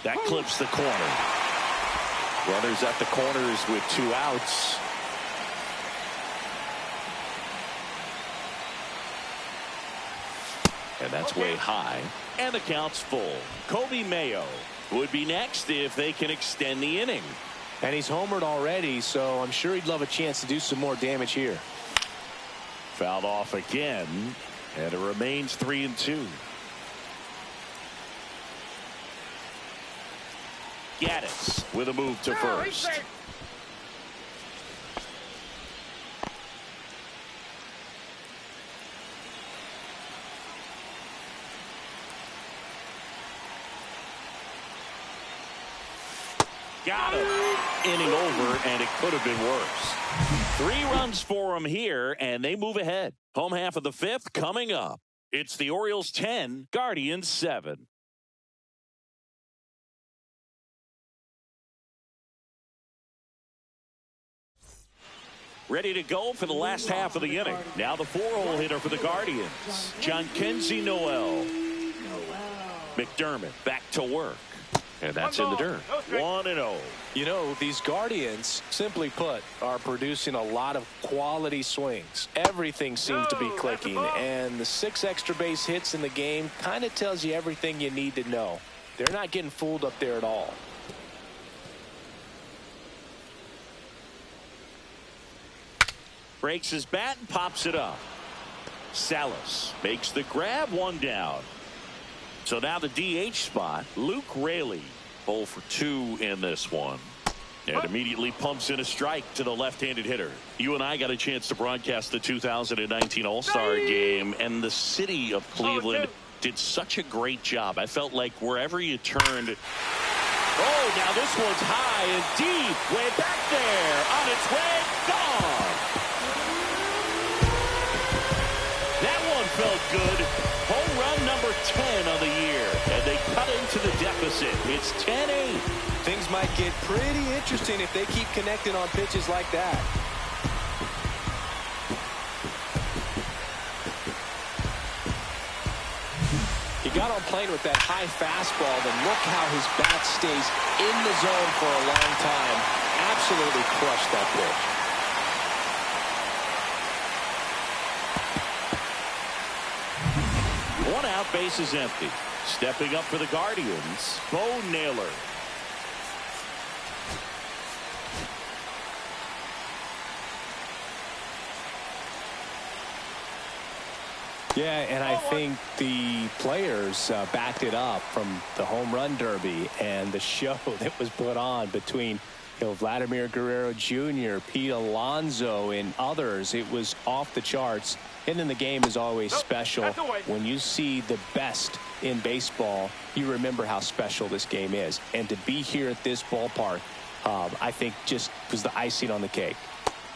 That clips the corner. Runners at the corners with 2 outs. And that's way high. And the count's full. Kobe Mayo would be next if they can extend the inning. And he's homered already, so I'm sure he'd love a chance to do some more damage here. Fouled off again, and it remains 3-2. Gaddis with a move to first. Got him. Inning over, and it could have been worse. 3 runs for him here, and they move ahead. Home half of the 5th coming up. It's the Orioles 10, Guardians 7. Ready to go for the last half of the inning. Now the 4-hole hitter for the Guardians, Jhonkensy Noel. McDermott back to work. And that's in the dirt. 1-0. You know, these Guardians, simply put, are producing a lot of quality swings. Everything seems to be clicking, and the 6 extra base hits in the game kind of tells you everything you need to know. They're not getting fooled up there at all. Breaks his bat and pops it up. Salas makes the grab, 1 down. So now the DH spot, Luke Raley, 0 for 2 in this one. And immediately pumps in a strike to the left-handed hitter. You and I got a chance to broadcast the 2019 All-Star Game, and the city of Cleveland did such a great job. I felt like wherever you turned. Oh, now this one's high and deep, way back there, on its way, gone. That one felt good. Home run number 10 on the year, and they cut into the deficit. It's 10-8. Things might get pretty interesting if they keep connecting on pitches like that. He got on plane with that high fastball, then look how his bat stays in the zone for a long time. Absolutely crushed that pitch. One out, base is empty. Stepping up for the Guardians, Bo Naylor. Yeah, and I think the players backed it up from the home run derby and the show that was put on between Vladimir Guerrero Jr., Pete Alonso, and others. It was off the charts. And then the game is always special. When you see the best in baseball, you remember how special this game is. And to be here at this ballpark, I think just was the icing on the cake.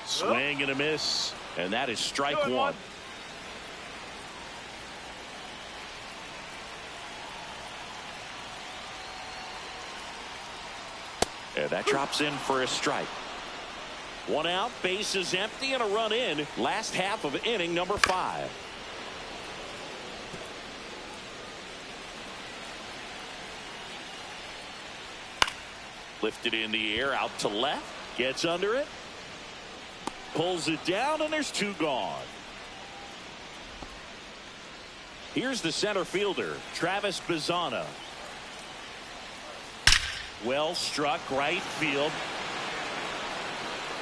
Swing and a miss, and that is strike 1. And that drops in for a strike. 1 out, base is empty, and a run in. Last half of inning number 5. Lifted in the air, out to left. Gets under it. Pulls it down, and there's 2 gone. Here's the center fielder, Travis Bazzana. Well struck, right field.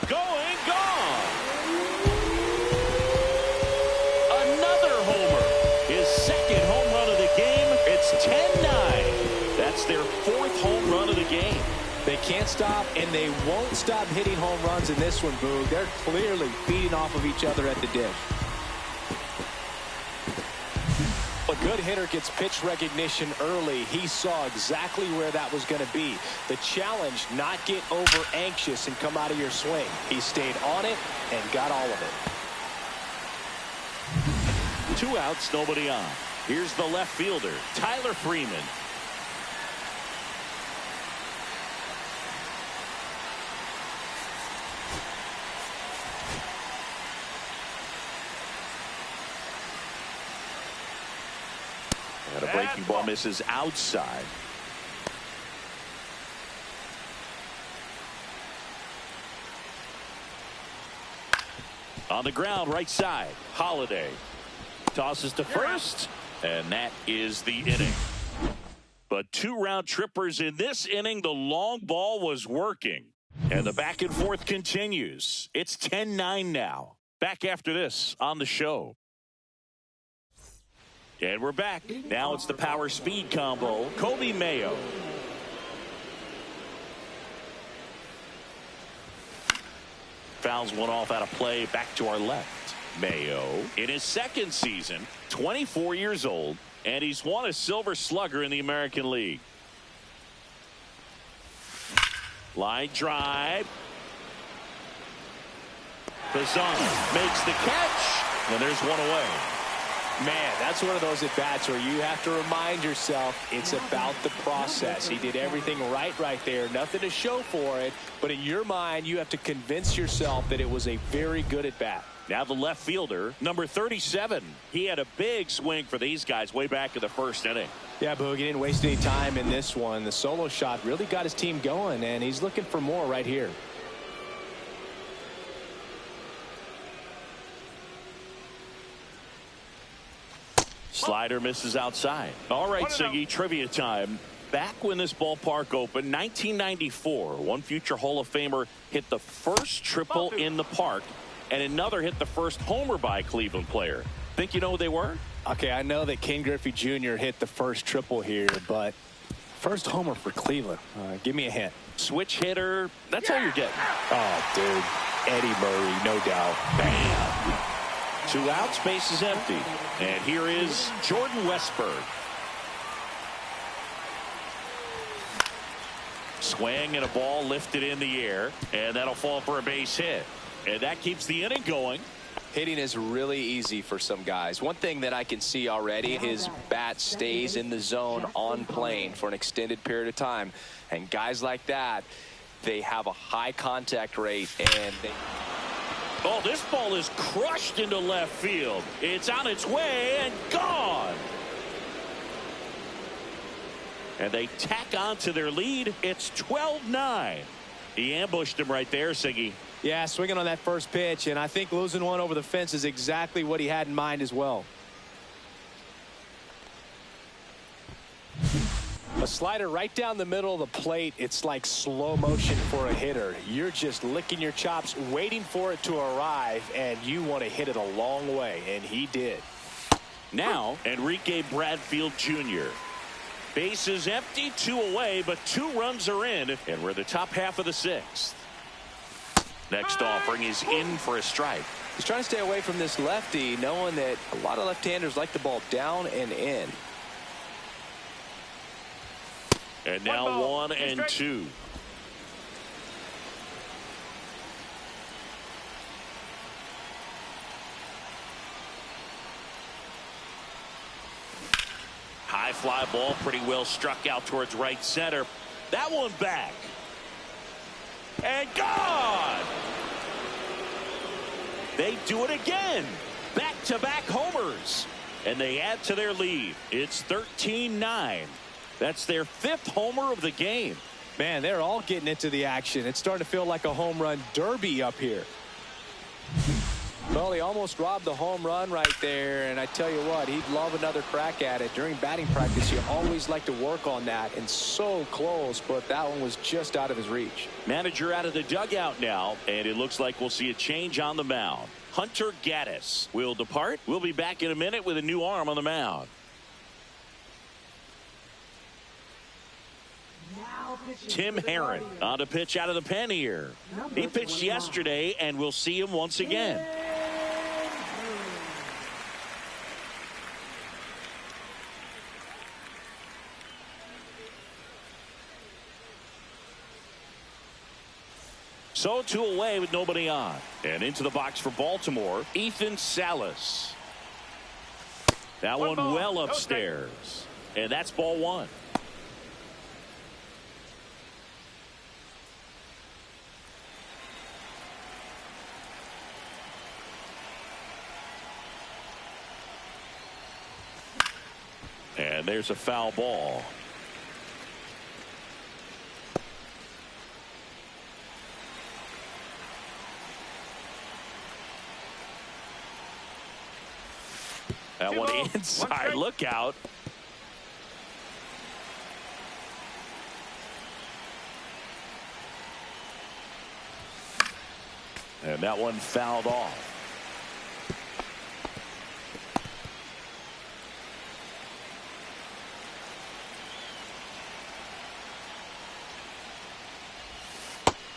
Going, gone. Another homer. His 2nd home run of the game. It's 10-9. That's their 4th home run of the game. They can't stop, and they won't stop hitting home runs in this one, Boog. They're clearly feeding off of each other at the dish. A good hitter gets pitch recognition early. He saw exactly where that was going to be. The challenge, not get over anxious and come out of your swing. He stayed on it and got all of it. 2 outs, nobody on. Here's the left fielder, Tyler Freeman. And a breaking ball misses outside. On the ground, right side, Holiday. Tosses to first, and that is the inning. But 2 round trippers in this inning. The long ball was working. And the back and forth continues. It's 10-9 now. Back after this on the show. And we're back. Now it's the power speed combo. Kobe Mayo. Fouls one off out of play. Back to our left. Mayo in his second season, 24 years old, and he's won a Silver Slugger in the American League. Line drive. Bazan makes the catch, and there's one away. Man, that's one of those at-bats where you have to remind yourself it's about the process. He did everything right there. Nothing to show for it. But in your mind, you have to convince yourself that it was a very good at-bat. Now the left fielder, number 37. He had a big swing for these guys way back in the first inning. Yeah, Boog, he didn't waste any time in this one. The solo shot really got his team going, and he's looking for more right here. Slider misses outside. All right, Siggy, trivia time. Back when this ballpark opened, 1994, one future Hall of Famer hit the first triple in the park, and another hit the first homer by a Cleveland player. Think you know who they were? Okay, I know that Ken Griffey Jr. hit the first triple here, but first homer for Cleveland. Give me a hint. Switch hitter. That's all you're getting. Oh, dude. Eddie Murray, no doubt. Bam. 2 outs, base is empty. And here is Jordan Westburg. Swing and a ball lifted in the air, and that'll fall for a base hit. And that keeps the inning going. Hitting is really easy for some guys. One thing that I can see already, his bat stays in the zone on plane for an extended period of time. And guys like that, they have a high contact rate, and they... Oh, this ball is crushed into left field. It's on its way and gone. And they tack on to their lead. It's 12-9. He ambushed him right there, Siggy. Yeah, swinging on that first pitch, and I think losing one over the fence is exactly what he had in mind as well. A slider right down the middle of the plate. It's like slow motion for a hitter. You're just licking your chops, waiting for it to arrive, and you want to hit it a long way, and he did. Now, Enrique Bradfield Jr. Base is empty, 2 away, but 2 runs are in, and we're the top half of the 6th. Next offering is in for a strike. He's trying to stay away from this lefty, knowing that a lot of left-handers like the ball down and in. And now 1 and 2. High fly ball, pretty well struck out towards right center. That one back. And gone. They do it again. Back-to-back homers. And they add to their lead. It's 13-9. That's their 5th homer of the game. Man, they're all getting into the action. It's starting to feel like a home run derby up here. Well, he almost robbed the home run right there, and I tell you what, he'd love another crack at it. During batting practice, you always like to work on that, and so close, but that one was just out of his reach. Manager out of the dugout now, and it looks like we'll see a change on the mound. Hunter Gaddis will depart. We'll be back in a minute with a new arm on the mound. Tim Herron on to pitch out of the pen here. He pitched yesterday, and we'll see him once again. So 2 away with nobody on. And into the box for Baltimore, Ethan Salas. That one well upstairs. And that's ball 1. And there's a foul ball. That Two one balls, one inside. strike. Look out. And that one fouled off.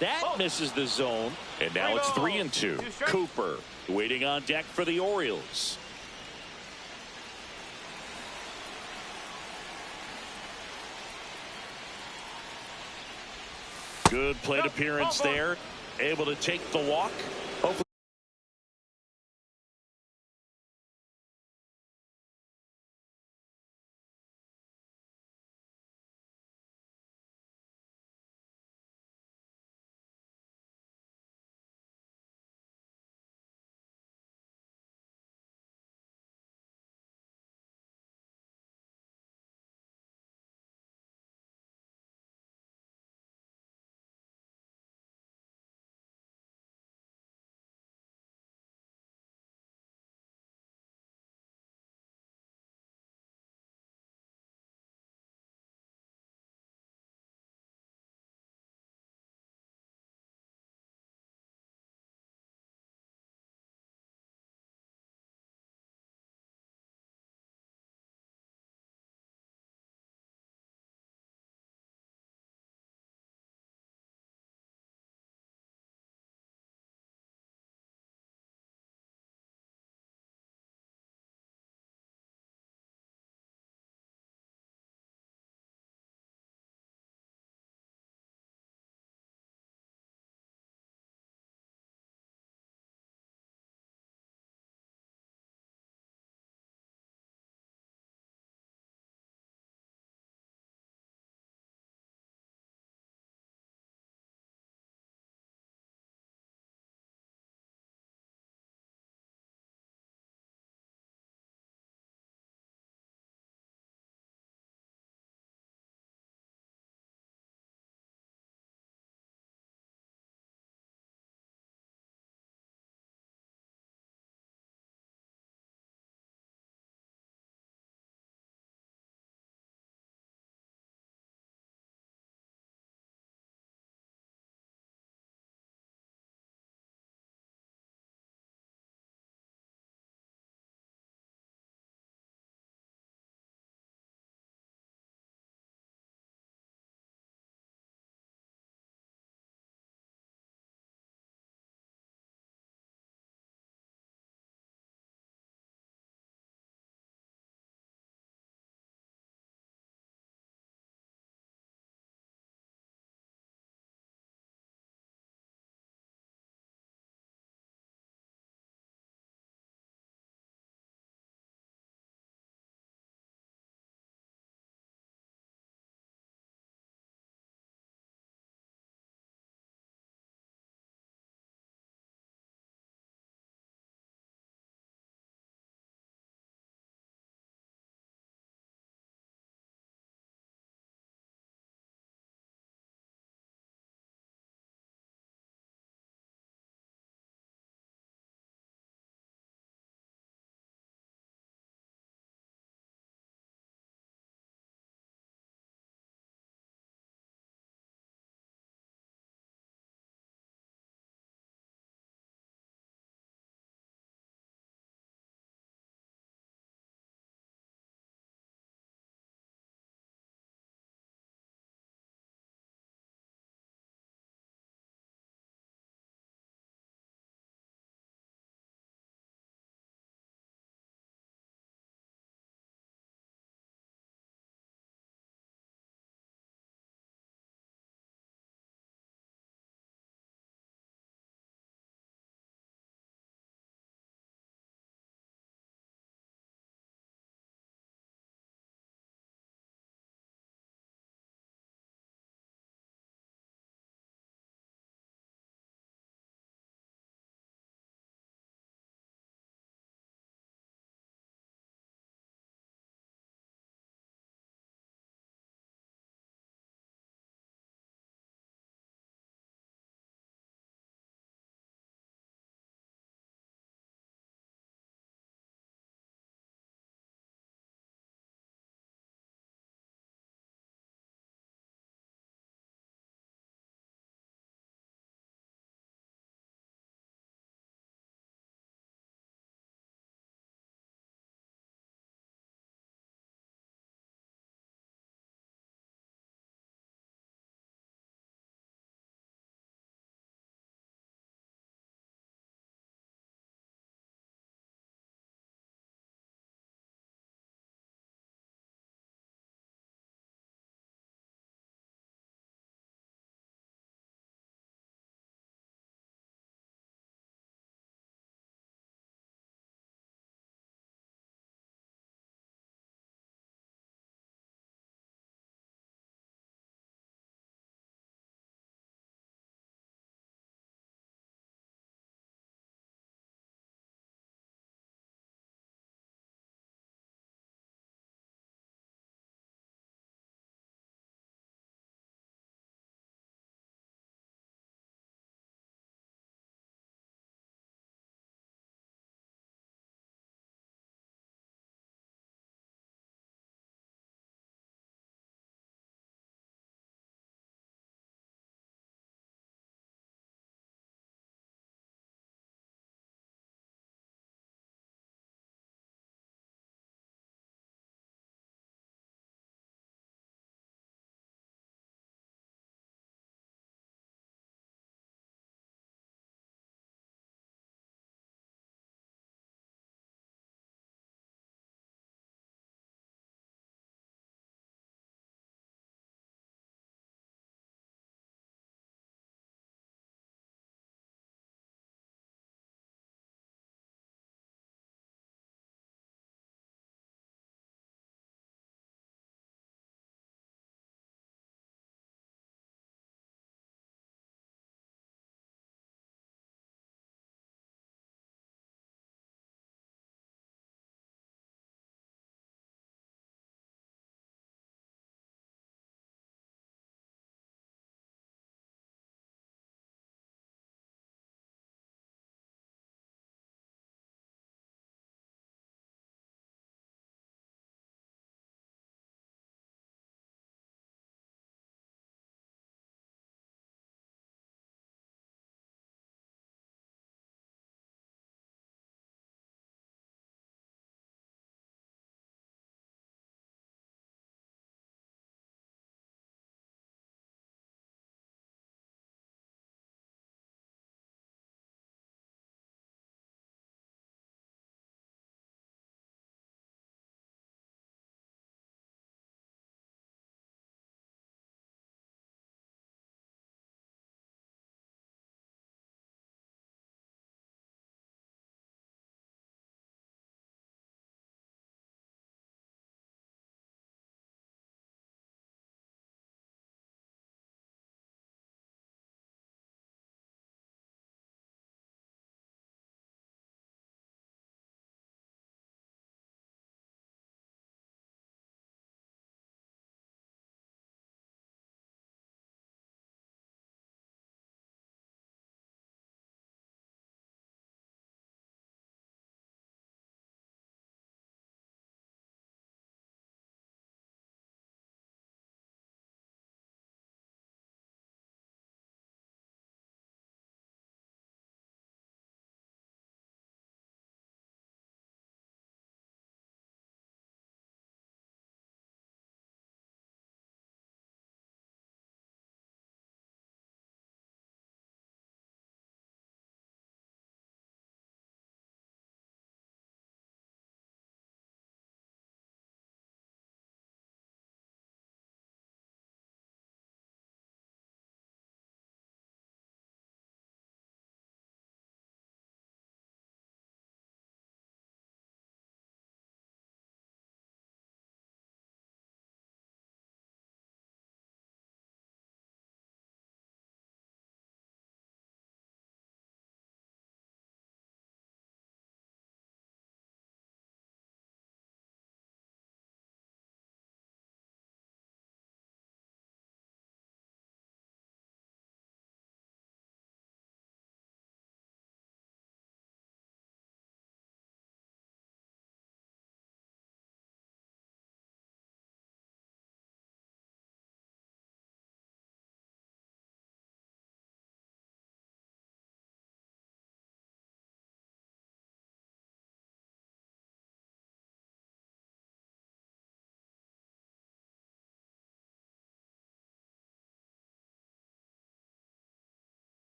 That misses the zone. And now it's 3-2. Two strikes. Cooper waiting on deck for the Orioles. Good plate appearance there. Able to take the walk. Hopefully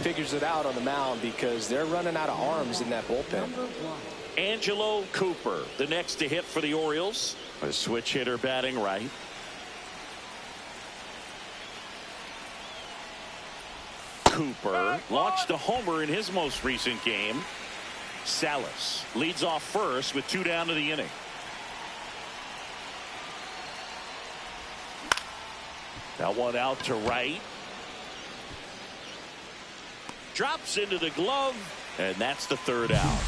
figures it out on the mound because they're running out of arms in that bullpen. Angelo Cooper, the next to hit for the Orioles. A switch hitter batting right. Cooper launched a homer in his most recent game. Salas leads off first with 2 down to the inning. That one out to right. Drops into the glove, and that's the 3rd out.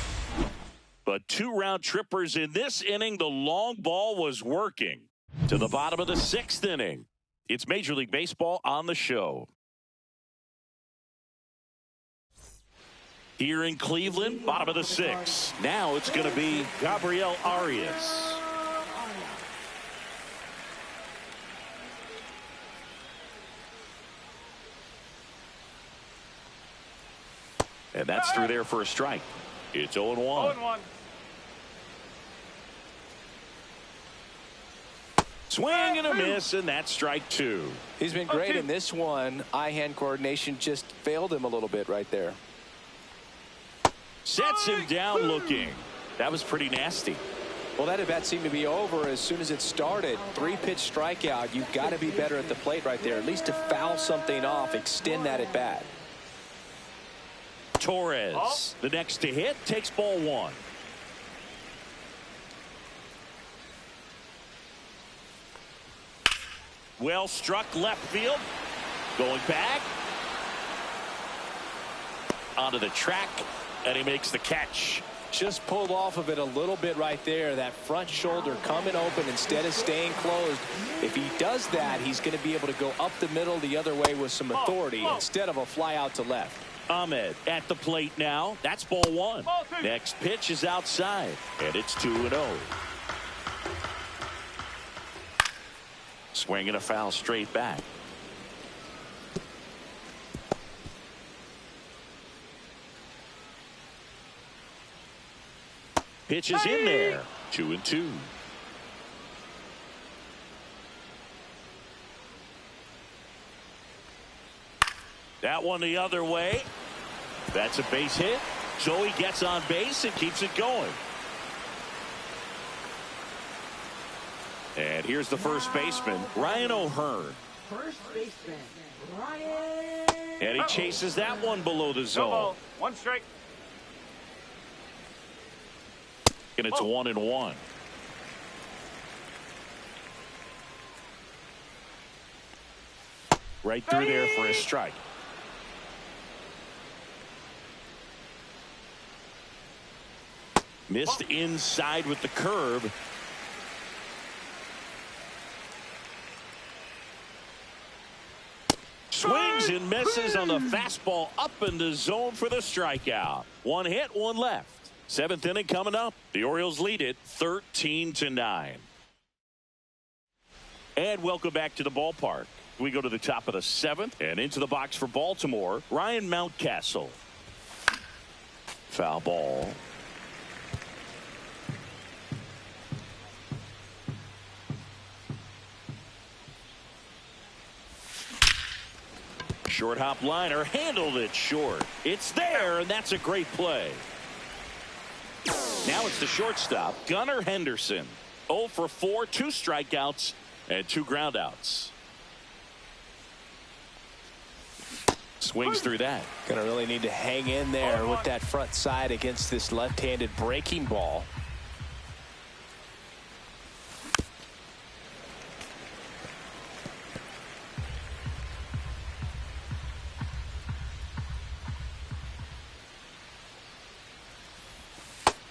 But 2 round trippers in this inning. The long ball was working. To the bottom of the 6th inning. It's Major League Baseball on the show. Here in Cleveland, bottom of the 6th. Now it's going to be Gabriel Arias. And that's through there for a strike. It's 0-1. 0-1. Swing and a miss, and that's strike 2. He's been great in this one. Eye-hand coordination just failed him a little bit right there. Sets him down looking. That was pretty nasty. Well, that at-bat seemed to be over as soon as it started. 3-pitch strikeout. You've got to be better at the plate right there, at least to foul something off, extend that at-bat. Torres, the next to hit, takes ball 1. Well struck left field. Going back. Onto the track, and he makes the catch. Just pulled off of it a little bit right there. That front shoulder coming open instead of staying closed. If he does that, he's going to be able to go up the middle the other way with some authority instead of a fly out to left. Ahmed at the plate now. That's ball 1. Next pitch is outside, and it's 2-0. Swing and a foul straight back. Pitch is in there. 2-2. That one the other way. That's a base hit. So he gets on base and keeps it going. And here's the first baseman, Ryan O'Hearn. First baseman, Ryan. And he chases that one below the zone. No ball. 1 strike. And it's 1-1. Right through there for a strike. Missed inside with the curve. Swings and misses on the fastball up in the zone for the strikeout. 1 hit, 1 left. 7th inning coming up. The Orioles lead it 13-9. And welcome back to the ballpark. We go to the top of the 7th and into the box for Baltimore. Ryan Mountcastle. Foul ball. Short hop liner, handled it short. It's there, and that's a great play. Now it's the shortstop, Gunnar Henderson. 0 for 4, 2 strikeouts, and 2 groundouts. Swings through that. Gonna really need to hang in there with that front side against this left-handed breaking ball.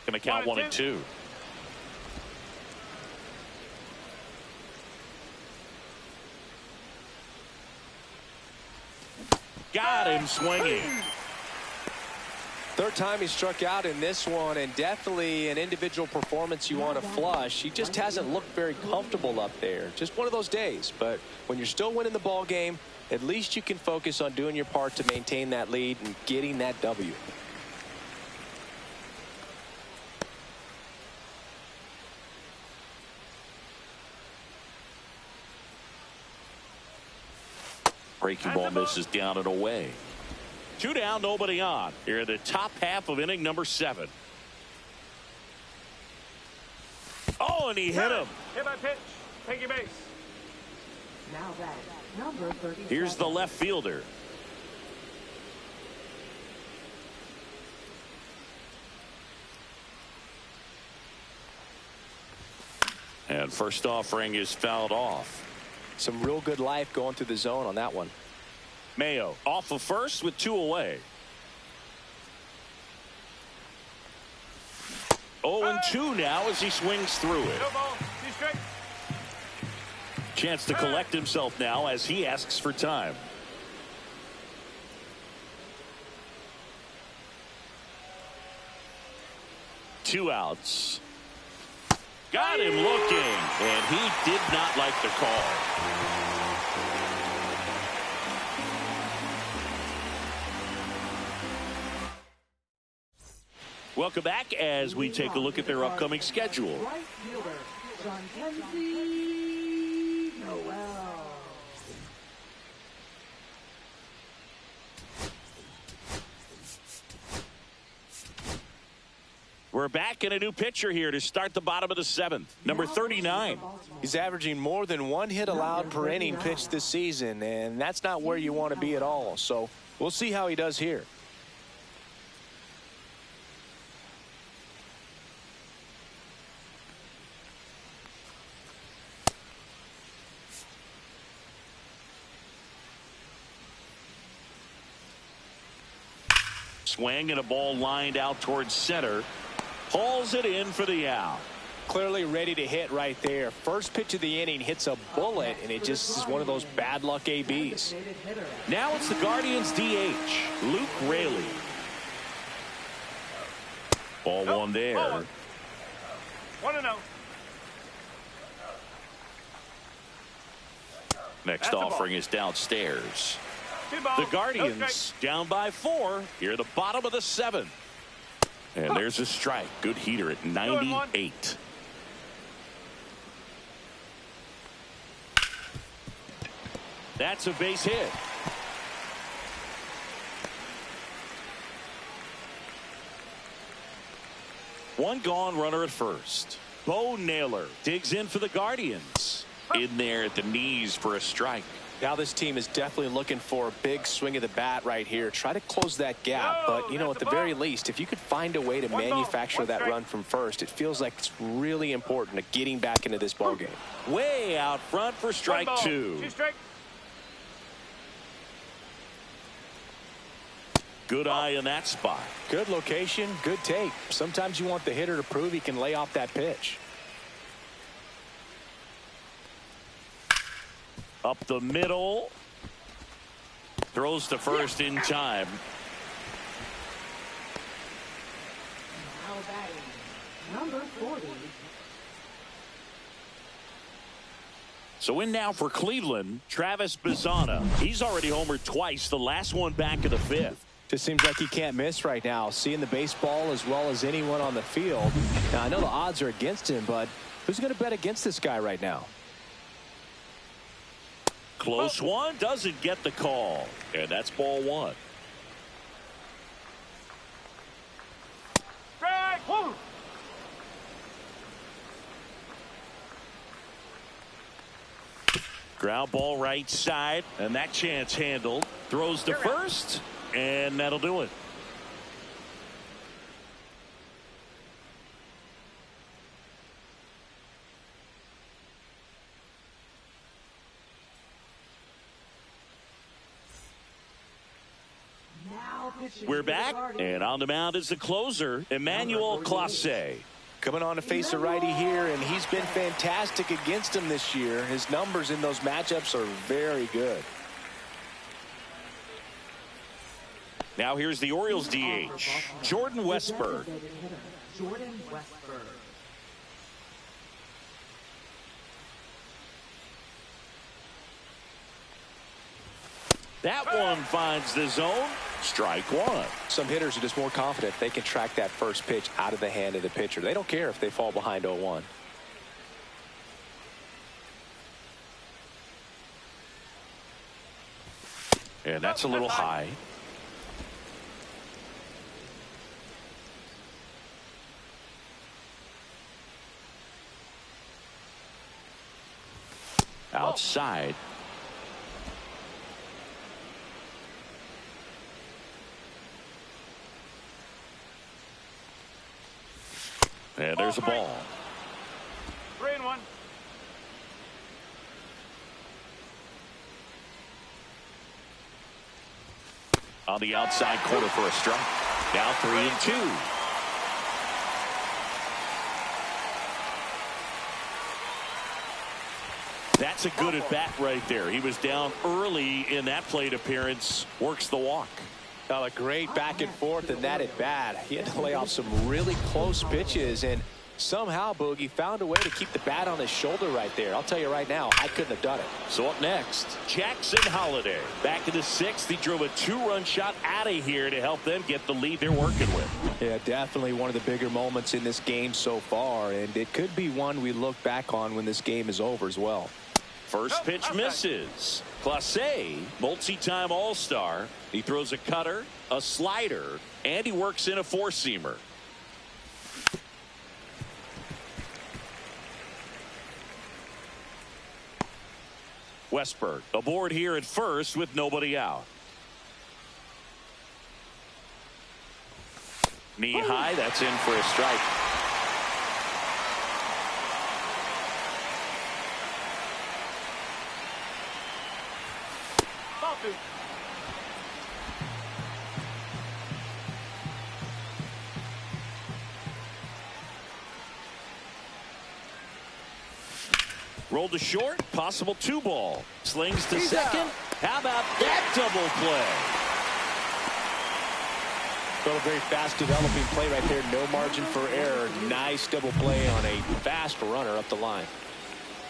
Gonna count 1 and 2. Got him swinging. Third time he struck out in this one, and definitely an individual performance you want to flush. He just hasn't looked very comfortable up there. Just one of those days. But when you're still winning the ball game, at least you can focus on doing your part to maintain that lead and getting that W. Breaking ball misses down and away. Two down, nobody on. Here in the top half of inning number 7. Oh, and he hit him. Hit by pitch. Take your base. Now that number 37. Here's the left fielder. And first offering is fouled off. Some real good life going through the zone on that one. Mayo off of first with 2 away. 0-2 now as he swings through it. No ball. 2 straight. Chance to collect himself now as he asks for time. Two outs. Got him looking, and he did not like the call. Welcome back as we take a look at their upcoming schedule. Right fielder, John Kenzie Noel. We're back in a new pitcher here to start the bottom of the 7th. Number 39. He's averaging more than 1 hit allowed per inning pitched this season, and that's not where you want to be at all. So we'll see how he does here. Swing and a ball lined out towards center. Hauls it in for the out. Clearly ready to hit right there. First pitch of the inning hits a bullet, and it just is one of those bad luck ABs. Now it's the Guardians DH, Luke Raley. Ball one there. 1-0. Next offering is downstairs. 2 balls. The Guardians down by 4 here at the bottom of the 7th. And there's a strike. Good heater at 98. That's a base hit. One gone, runner at first. Bo Naylor digs in for the Guardians. In there at the knees for a strike. Now this team is definitely looking for a big swing of the bat right here. Try to close that gap. But, you know, at the very least, if you could find a way to manufacture that run from first, it feels like it's really important to getting back into this ball game. Way out front for strike 2. 2 straight. Good eye in that spot. Good location, good take. Sometimes you want the hitter to prove he can lay off that pitch. Up the middle. Throws to first in time. Now batting, number 40. So in now for Cleveland, Travis Bazzana. He's already homered twice, the last one back in the 5th. Just seems like he can't miss right now. Seeing the baseball as well as anyone on the field. Now, I know the odds are against him, but who's going to bet against this guy right now? Close one, doesn't get the call. And that's ball 1. Strike. Woo. Ground ball right side, and that chance handled. Throws to first, and that'll do it. We're back, and on the mound is the closer, Emmanuel Clase. Coming on to face a righty here, and he's been fantastic against him this year. His numbers in those matchups are very good. Now here's the Orioles DH, Jordan Westburg. Jordan Westburg. That one finds the zone. Strike 1. Some hitters are just more confident they can track that first pitch out of the hand of the pitcher. They don't care if they fall behind 0-1. And that's a little high. outside. And there's a ball. 3-1. On the outside corner for a strike. Now 3-2. That's a good at bat right there. He was down early in that plate appearance. Works the walk. Well, a great back and forth in that at bat. He had to lay off some really close pitches, and somehow Boogie found a way to keep the bat on his shoulder right there. I'll tell you right now, I couldn't have done it. So up next, Jackson Holiday. Back in the sixth, he drove a 2-run shot out of here to help them get the lead they're working with. Yeah, definitely one of the bigger moments in this game so far, and it could be one we look back on when this game is over as well. First pitch misses. Clase, multi-time All-Star. He throws a cutter, a slider, and he works in a four-seamer. Westberg aboard here at first with nobody out. Knee high, that's in for a strike. Ball 2. Rolled to short, possible 2-ball. Slings to second. How about that double play? Well, a very fast developing play right there. No margin for error. Nice double play on a fast runner up the line.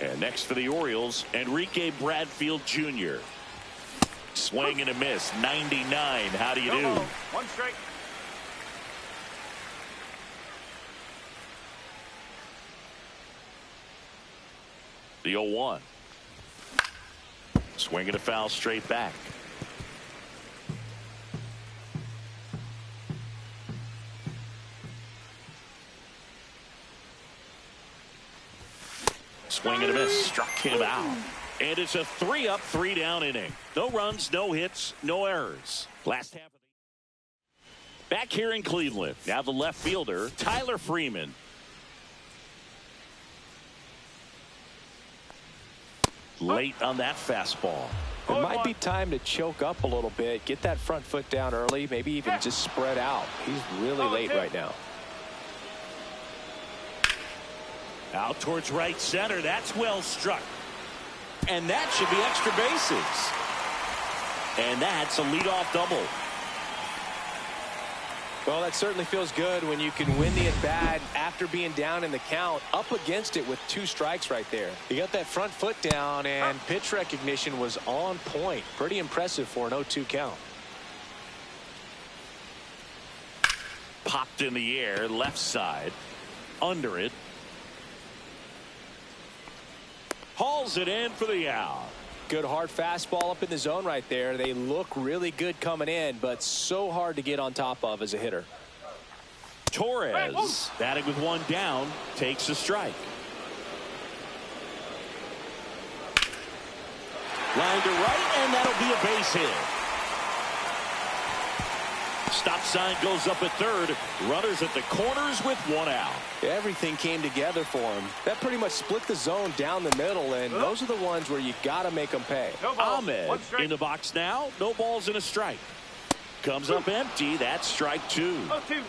And next for the Orioles, Enrique Bradfield Jr. Swing and a miss. 99. How do you do? 1 strike. The 0-1. Swing and a foul straight back. Swing and a miss. Struck him out. And it's a 3-up, 3-down inning. No runs, no hits, no errors. Last half of the back here in Cleveland. Now the left fielder, Tyler Freeman. Late on that fastball. It might be time to choke up a little bit, get that front foot down early, maybe even just spread out. He's really late right now. Out towards right center. That's well struck. And that should be extra bases. And that's a leadoff double. Well, that certainly feels good when you can win the at-bat after being down in the count, up against it with 2 strikes right there. You got that front foot down, and pitch recognition was on point. Pretty impressive for an 0-2 count. Popped in the air, left side. Under it. Hauls it in for the out. Good hard fastball up in the zone right there. They look really good coming in, but so hard to get on top of as a hitter. Torres, batting with 1 down, takes a strike. Line to right, and that'll be a base hit. Stop sign goes up at third. Runners at the corners with 1 out. Everything came together for him. That pretty much split the zone down the middle, and those are the ones where you got to make them pay. Ahmed in the box now. No balls and a strike. Comes up empty. That's strike 2. 0-2.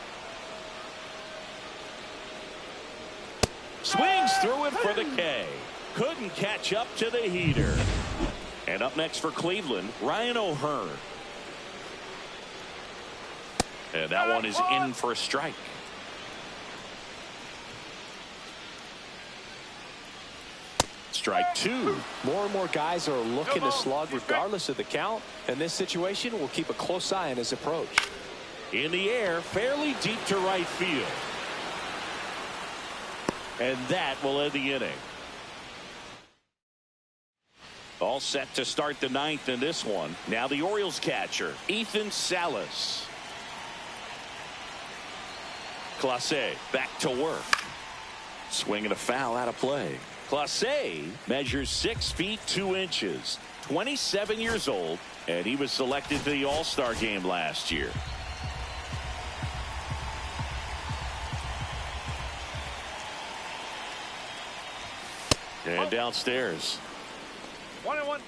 Swings through it for the K. Couldn't catch up to the heater. And up next for Cleveland, Ryan O'Hearn. And that one is in for a strike. Strike 2. More and more guys are looking to slug regardless of the count. In this situation, we'll keep a close eye on his approach. In the air, fairly deep to right field. And that will end the inning. All set to start the 9th in this one. Now the Orioles catcher, Ethan Salas. Clase back to work. Swing and a foul out of play. Clase measures 6 feet 2 inches, 27 years old, and he was selected to the All-Star game last year. And downstairs. 1-1.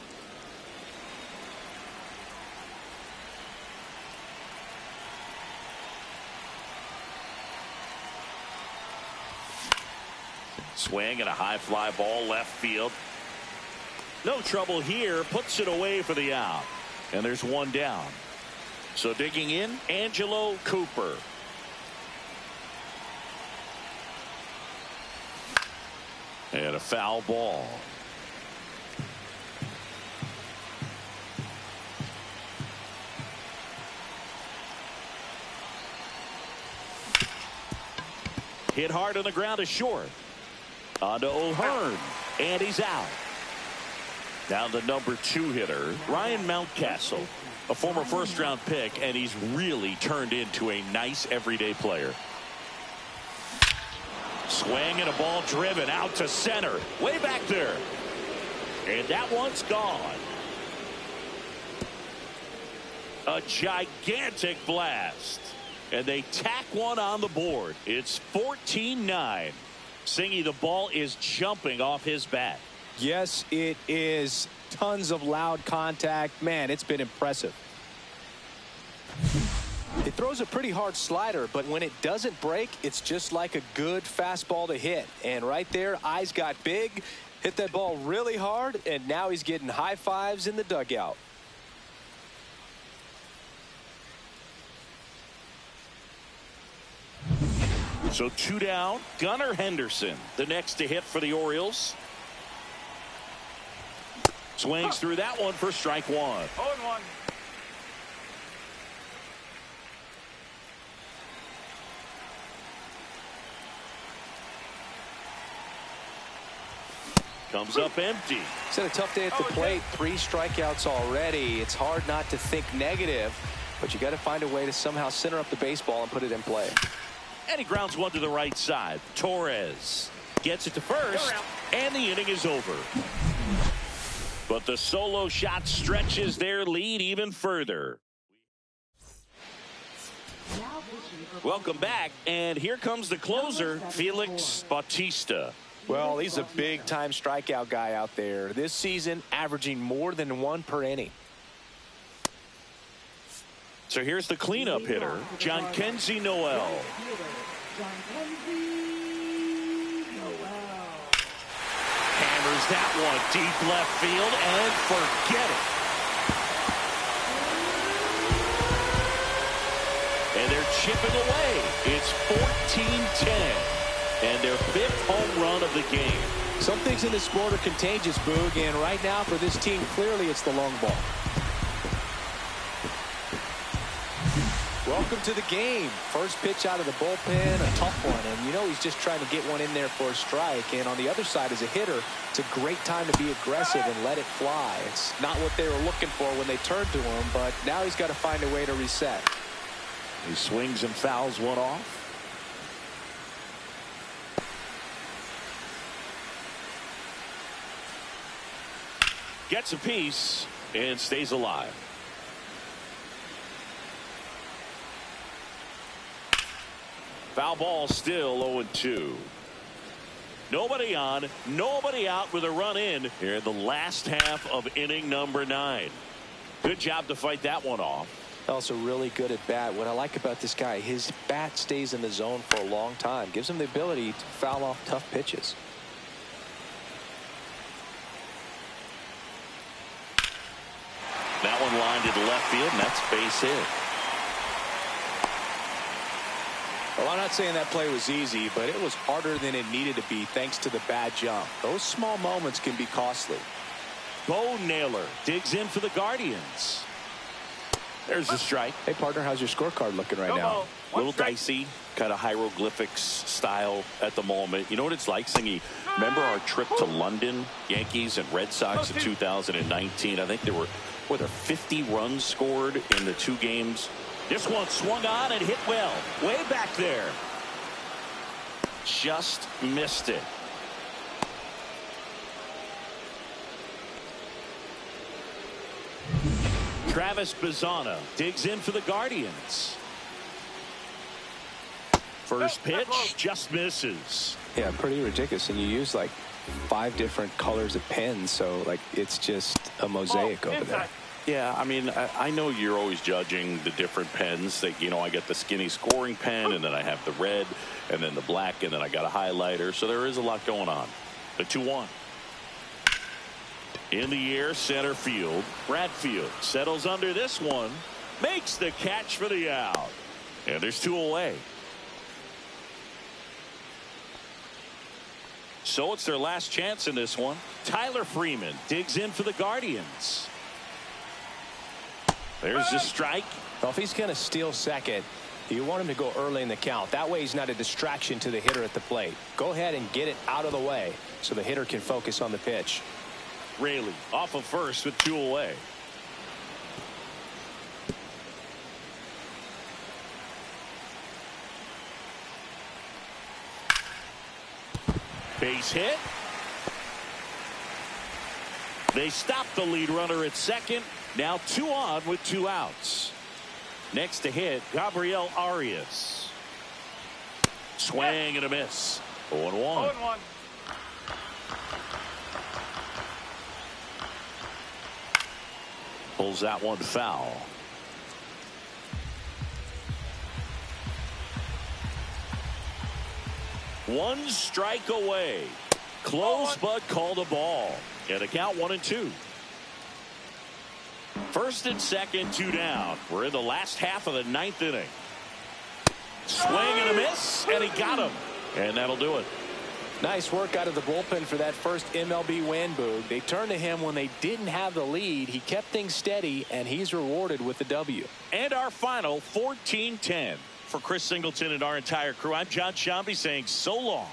Swing and a high fly ball left field. No trouble here. Puts it away for the out. And there's one down. So digging in, Angelo Cooper. And a foul ball. Hit hard on the ground to short. On to O'Hearn. And he's out. Down the number 2 hitter, Ryan Mountcastle, a former first-round pick, and he's really turned into a nice everyday player. Swing and a ball driven out to center. Way back there. And that one's gone. A gigantic blast. And they tack one on the board. It's 14-9. Singy, the ball is jumping off his bat. Yes, it is. Tons of loud contact. Man, it's been impressive. It throws a pretty hard slider, but when it doesn't break, it's just like a good fastball to hit. And right there, eyes got big, hit that ball really hard, and now he's getting high fives in the dugout. So 2 down. Gunnar Henderson, the next to hit for the Orioles. Swings through that one for strike 1. 0-1. Comes up empty. It's had a tough day at the plate. 3 strikeouts already. It's hard not to think negative, but you got to find a way to somehow center up the baseball and put it in play. And he grounds one to the right side. Torres gets it to first, and the inning is over. But the solo shot stretches their lead even further. Welcome back, and here comes the closer, Felix Bautista. Well, he's a big-time strikeout guy out there. This season, averaging more than 1 per inning. So here's the cleanup hitter, Jhonkensy Noel. Hammers that one deep left field and forget it. And they're chipping away. It's 14-10. And their 5th home run of the game. Some things in this sport are contagious, Boog, and right now for this team, clearly it's the long ball. Welcome to the game. First pitch out of the bullpen, a tough one, and you know he's just trying to get one in there for a strike. And on the other side, as a hitter, it's a great time to be aggressive and let it fly. It's not what they were looking for when they turned to him, but now he's got to find a way to reset. He swings and fouls one off. Gets a piece and stays alive. Foul ball, still 0-2. Nobody on, nobody out with a run in here in the last half of inning number 9. Good job to fight that one off. Also really good at bat. What I like about this guy, his bat stays in the zone for a long time. Gives him the ability to foul off tough pitches. That one lined to the left field, and that's base hit. Well, I'm not saying that play was easy, but it was harder than it needed to be thanks to the bad jump. Those small moments can be costly. Bo Naylor digs in for the Guardians. There's the strike. Hey, partner, how's your scorecard looking right now? A little dicey, kind of hieroglyphics style at the moment. You know what it's like, Singy? Remember our trip to London, Yankees and Red Sox in 2019? I think there were 50 runs scored in the 2 games. This one swung on and hit well. Way back there. Just missed it. Travis Bazzana digs in for the Guardians. First pitch just misses. Yeah, pretty ridiculous. And you use like 5 different colors of pens, so like it's just a mosaic over there. Yeah, I mean, I know you're always judging the different pens. That, you know, I get the skinny scoring pen, and then I have the red, and then the black, and then I got a highlighter. So there is a lot going on. The 2-1. In the air, center field. Bradfield settles under this one. Makes the catch for the out. And there's 2 away. So it's their last chance in this one. Tyler Freeman digs in for the Guardians. There's the strike. Well, if he's going to steal second, you want him to go early in the count. That way he's not a distraction to the hitter at the plate. Go ahead and get it out of the way so the hitter can focus on the pitch. Raley off of first with 2 away. Base hit. They stop the lead runner at second. Now 2 on with 2 outs. Next to hit, Gabriel Arias. Swing and a miss. 0-1. 0-1. Pulls that one foul. One strike away. Close, but called a ball. And a count 1-2. First and second, 2 down. We're in the last half of the 9th inning. Swing and a miss, and he got him. And that'll do it. Nice work out of the bullpen for that first MLB win, Boog. They turned to him when they didn't have the lead. He kept things steady, and he's rewarded with the W. And our final 14-10. For Chris Singleton and our entire crew, I'm John Shambi saying so long.